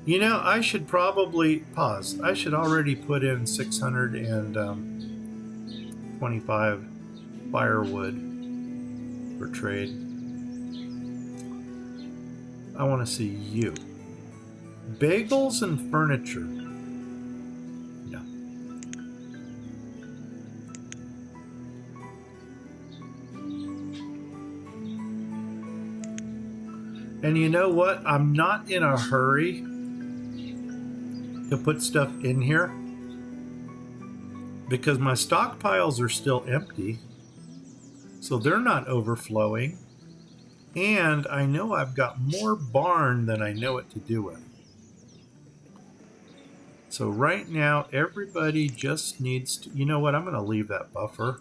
You know, I should probably pause. I should already put in 625 firewood for trade. I want to see you. Bagels and furniture. And you know what? I'm not in a hurry to put stuff in here because my stockpiles are still empty. So they're not overflowing. And I know I've got more barn than I know what to do with. So right now, everybody just needs to... You know what? I'm going to leave that buffer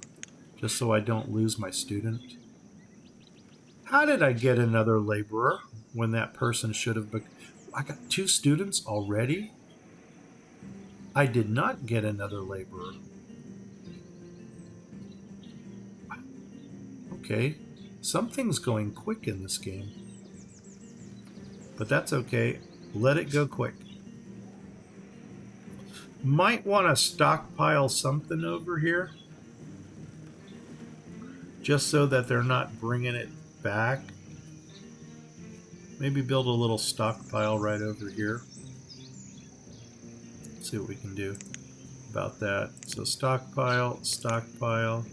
just so I don't lose my student. How did I get another laborer when that person should have been... I got 2 students already? I did not get another laborer. Okay, something's going quick in this game. But that's okay. Let it go quick. Might want to stockpile something over here, just so that they're not bringing it back. Maybe build a little stockpile right over here. See what we can do about that. So stockpile, stockpile.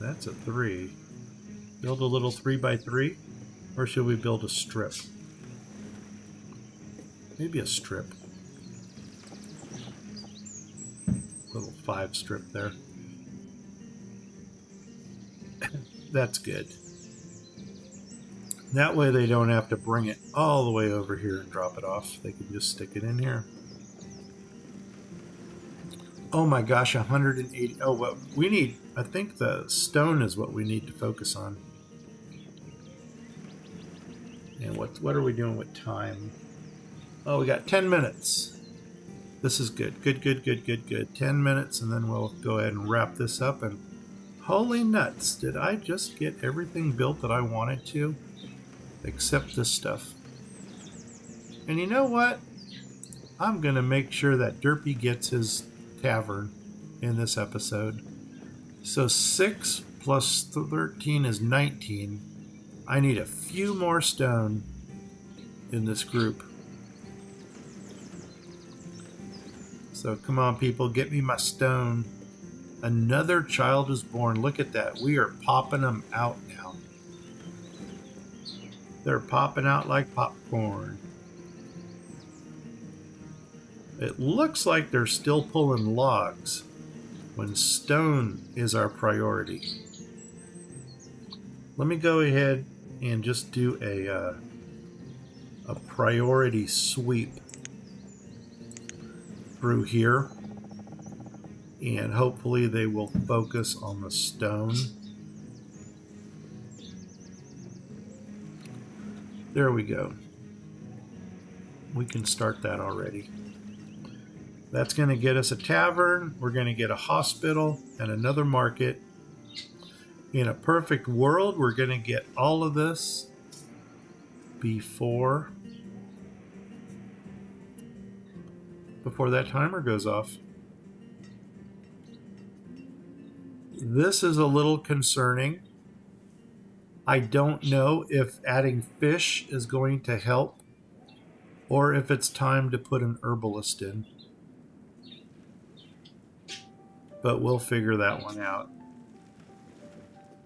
That's a 3. Build a little 3x3, or should we build a strip? Maybe a strip. Little 5 strip there. That's good. That way they don't have to bring it all the way over here and drop it off. They can just stick it in here. Oh my gosh, 180. Oh, what we need, I think the stone is what we need to focus on. And what are we doing with time? Oh, we got 10 minutes. This is good. Good. 10 minutes, and then we'll go ahead and wrap this up. And holy nuts, did I just get everything built that I wanted to? Except this stuff. And you know what? I'm going to make sure that Derpy gets his tavern in this episode. So 6 plus 13 is 19. I need a few more stone in this group. So come on, people, get me my stone. Another child is born. Look at that. We are popping them out now. They're popping out like popcorn. It looks like they're still pulling logs when stone is our priority. Let me go ahead and just do a priority sweep through here, and hopefully they will focus on the stone. There we go. We can start that already. That's going to get us a tavern. We're going to get a hospital and another market. In a perfect world, we're going to get all of this before that timer goes off. This is a little concerning. I don't know if adding fish is going to help or if it's time to put an herbalist in. But we'll figure that one out.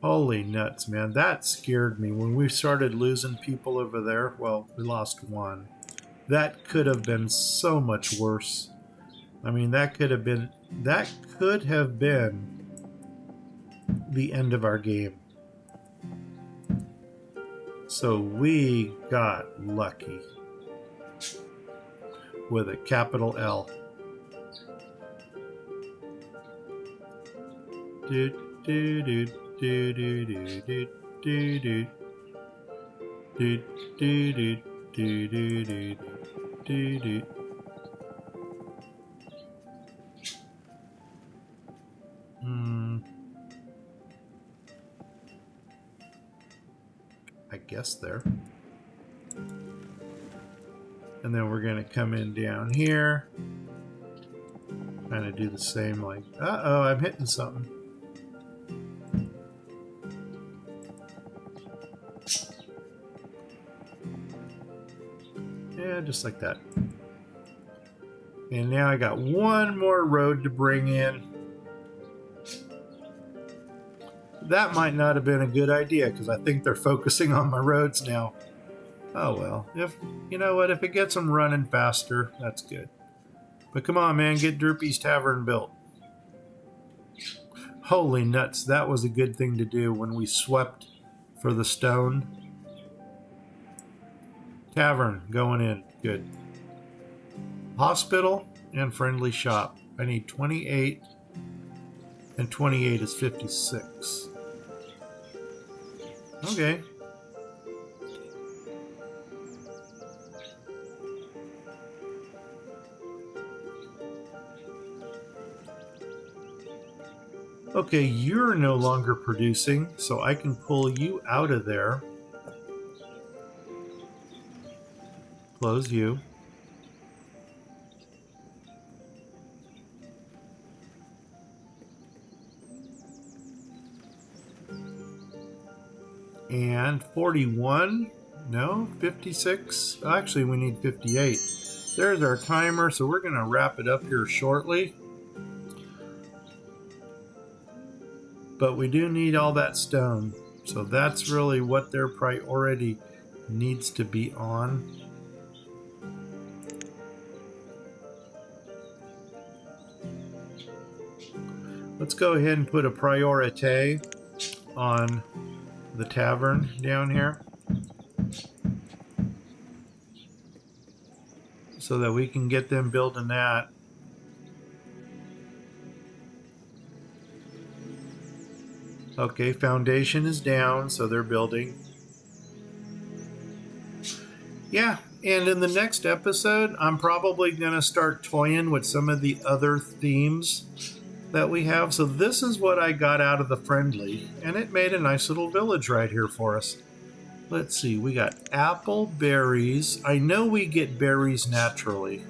Holy nuts, man. That scared me. When we started losing people over there, well, we lost one. That could have been so much worse. I mean, that could have been the end of our game. So we got lucky with a capital L. Do do do do do do do do do do do do do do do. I guess there. And then we're going to come in down here. Kind of do the same, like, uh-oh, I'm hitting something. Yeah, just like that. And now I got one more road to bring in. That might not have been a good idea because I think they're focusing on my roads now. Oh well, if you know what, if it gets them running faster, that's good. But come on, man, get Derpy's Tavern built. Holy nuts, that was a good thing to do when we swept for the stone. Tavern going in, good. Hospital and friendly shop. I need 28, and 28 is 56. Okay. Okay, you're no longer producing, so I can pull you out of there. Close you. And 41. No, 56. Actually, we need 58. There's our timer, so we're going to wrap it up here shortly. But we do need all that stone. So that's really what their priority needs to be on. Let's go ahead and put a priority on the tavern down here so that we can get them building that. Okay, foundation is down, so they're building. Yeah, and in the next episode, I'm probably going to start toying with some of the other themes that we have. So this is what I got out of the friendly, and it made a nice little village right here for us. Let's see, we got apple, berries. I know we get berries naturally.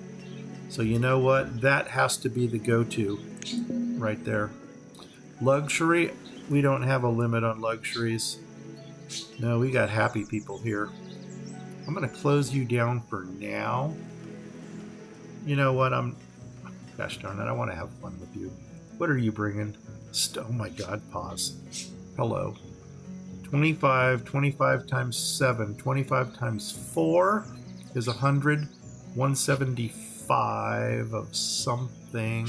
So you know what? That has to be the go-to right there. Luxury, we don't have a limit on luxuries. No, we got happy people here. I'm going to close you down for now. You know what? Gosh darn it, I want to have fun with you. What are you bringing? Oh my God, pause. Hello. 25, 25 times 7, 25 times 4 is 100, 175 of something.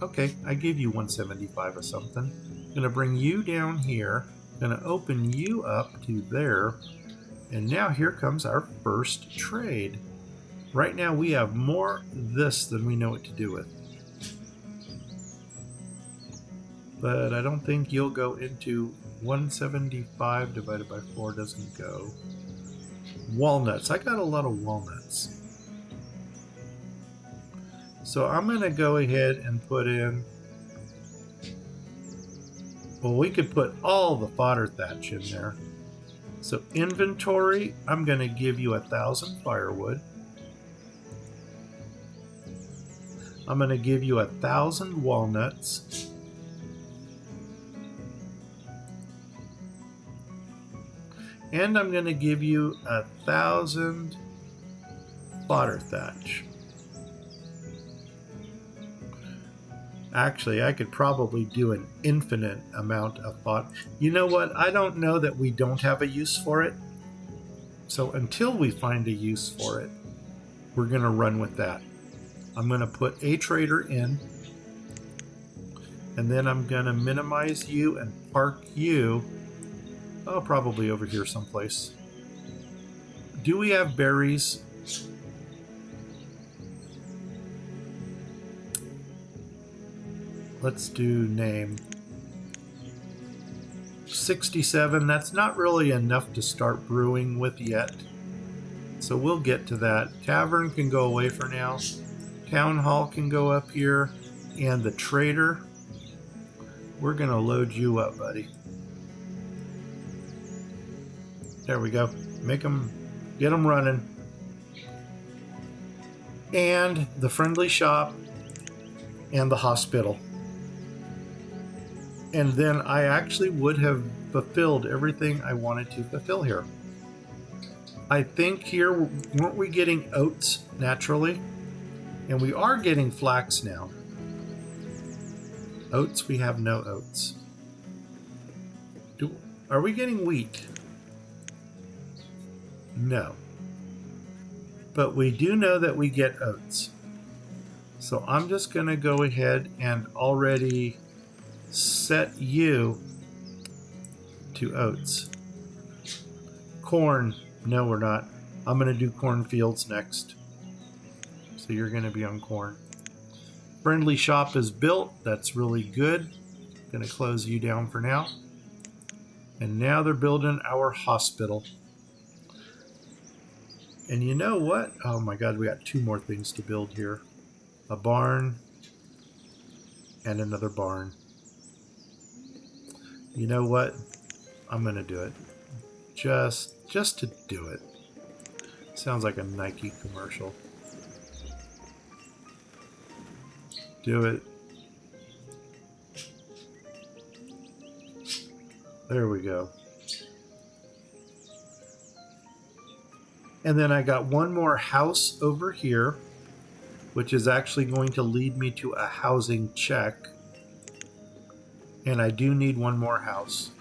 Okay, I gave you 175 of something. I'm going to bring you down here. I'm going to open you up to there. And now here comes our first trade. Right now we have more this than we know what to do with. But I don't think you'll go into 175 divided by 4 doesn't go. Walnuts. I got a lot of walnuts. So I'm going to go ahead and put in... Well, we could put all the fodder thatch in there. So inventory, I'm going to give you 1,000 firewood. I'm going to give you 1,000 walnuts. And I'm going to give you 1,000 fodder thatch. Actually, I could probably do an infinite amount of fodder. You know what? I don't know that we don't have a use for it. So until we find a use for it, we're going to run with that. I'm going to put a trader in. And then I'm going to minimize you and park you. Oh, probably over here someplace. Do we have berries? Let's do name. 67. That's not really enough to start brewing with yet. So we'll get to that. Tavern can go away for now. Town hall can go up here. And the trader, we're going to load you up, buddy. There we go. Make them, get them running. And the friendly shop and the hospital. And then I actually would have fulfilled everything I wanted to fulfill here. I think here, weren't we getting oats naturally? And we are getting flax now. Oats, we have no oats. Are we getting wheat? No. But we do know that we get oats. So I'm just going to go ahead and already set you to oats. Corn. No, we're not. I'm going to do cornfields next. So you're going to be on corn. Friendly shop is built. That's really good. Going to close you down for now. And now they're building our hospital. And you know what? Oh my God, we got 2 more things to build here. A barn and another barn. You know what? I'm going to do it. Just to do it. Sounds like a Nike commercial. Do it. There we go. And then I got one more house over here, which is actually going to lead me to a housing check. And I do need one more house.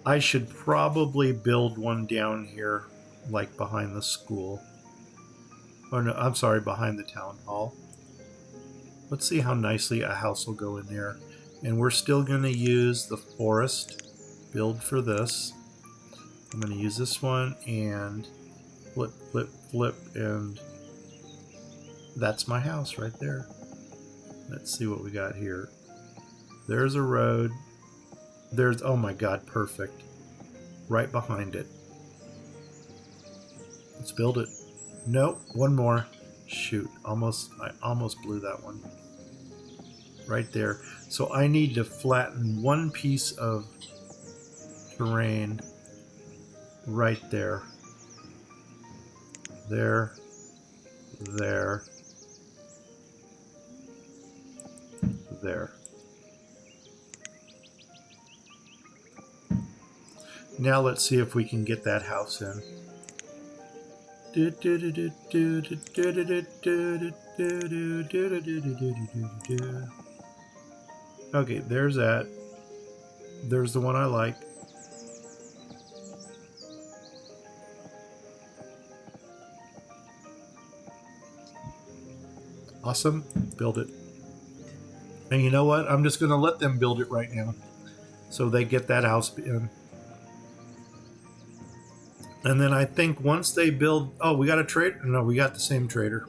I should probably build one down here, like behind the school. Or no, I'm sorry, behind the town hall. Let's see how nicely a house will go in there. And we're still going to use the forest build for this. I'm going to use this one and flip, flip, flip, and that's my house right there. Let's see what we got here. There's a road. There's, oh my God, perfect. Right behind it. Let's build it. Nope, one more. Shoot, I almost blew that one. Right there. So I need to flatten one piece of terrain right there. There. There. There. Now let's see if we can get that house in. Okay, there's that. There's the one I like. Awesome. Build it. And you know what? I'm just going to let them build it right now. So they get that house in. And then I think once they build... Oh, we got a trader? No, we got the same trader.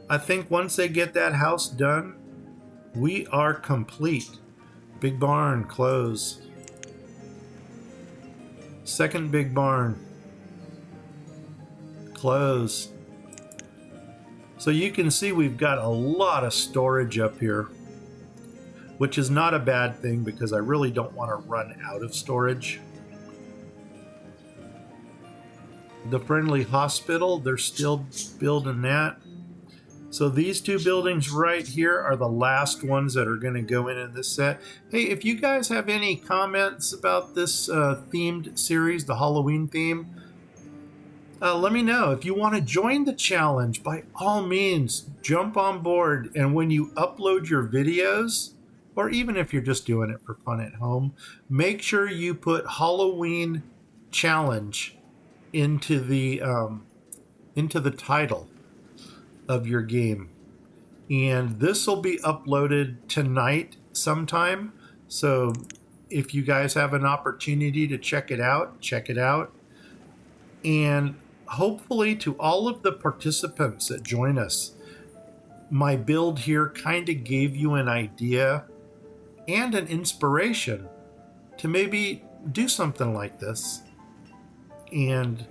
I think once they get that house done, we are complete. Big barn, close. Second big barn. Close. So you can see we've got a lot of storage up here, which is not a bad thing because I really don't want to run out of storage. The friendly hospital, they're still building that. So these two buildings right here are the last ones that are going to go in this set. Hey, if you guys have any comments about this themed series, the Halloween theme, let me know. If you want to join the challenge, by all means, jump on board. And when you upload your videos, or even if you're just doing it for fun at home, make sure you put Halloween challenge into the title of your game. And this will be uploaded tonight sometime. So if you guys have an opportunity to check it out, check it out. And hopefully to all of the participants that join us, my build here kind of gave you an idea and an inspiration to maybe do something like this. And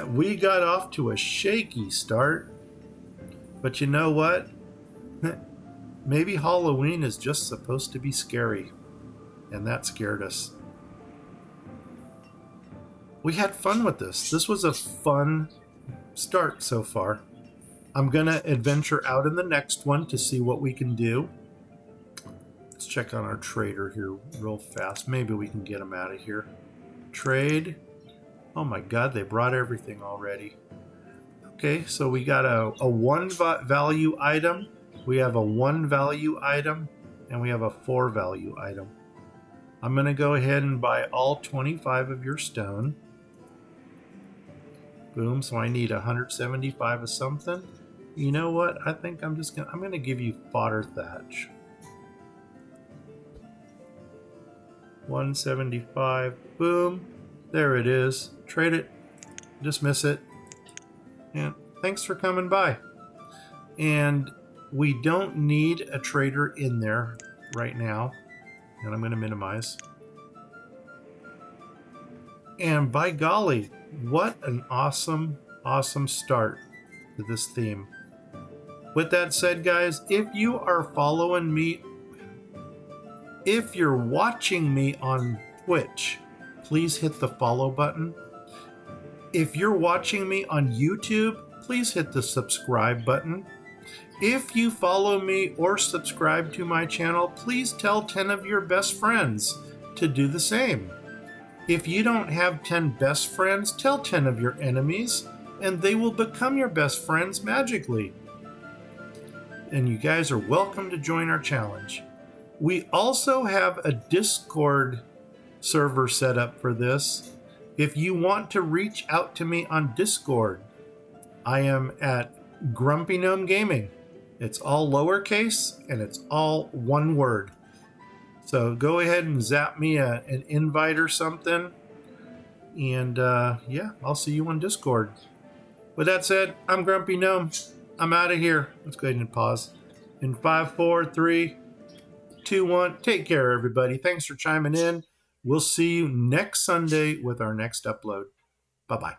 we got off to a shaky start. But you know what? Maybe Halloween is just supposed to be scary. And that scared us. We had fun with this. This was a fun start so far. I'm going to adventure out in the next one to see what we can do. Let's check on our trader here real fast. Maybe we can get him out of here. Trade. Oh my God, they brought everything already. Okay, so we got a 1 value item, we have a 1 value item, and we have a 4 value item. I'm going to go ahead and buy all 25 of your stone. Boom, so I need 175 of something. You know what? I think I'm going to give you fodder thatch. 175. Boom. There it is. Trade it. Dismiss it. And thanks for coming by. And we don't need a trader in there right now. And I'm going to minimize. And by golly, what an awesome, awesome start to this theme. With that said, guys, if you are following me, if you're watching me on Twitch, please hit the follow button. If you're watching me on YouTube, please hit the subscribe button. If you follow me or subscribe to my channel, please tell 10 of your best friends. to do the same. If you don't have 10 best friends, tell 10 of your enemies, and they will become your best friends magically. And you guys are welcome to join our challenge. We also have a Discord server set up for this. If you want to reach out to me on Discord, I am at Grumpy Gnome Gaming. It's all lowercase and it's all one word. So go ahead and zap me an invite or something. And yeah, I'll see you on Discord. With that said, I'm Grumpy Gnome. I'm out of here. Let's go ahead and pause. In 5, 4, 3, 2, 1. Take care, everybody. Thanks for chiming in. We'll see you next Sunday with our next upload. Bye-bye.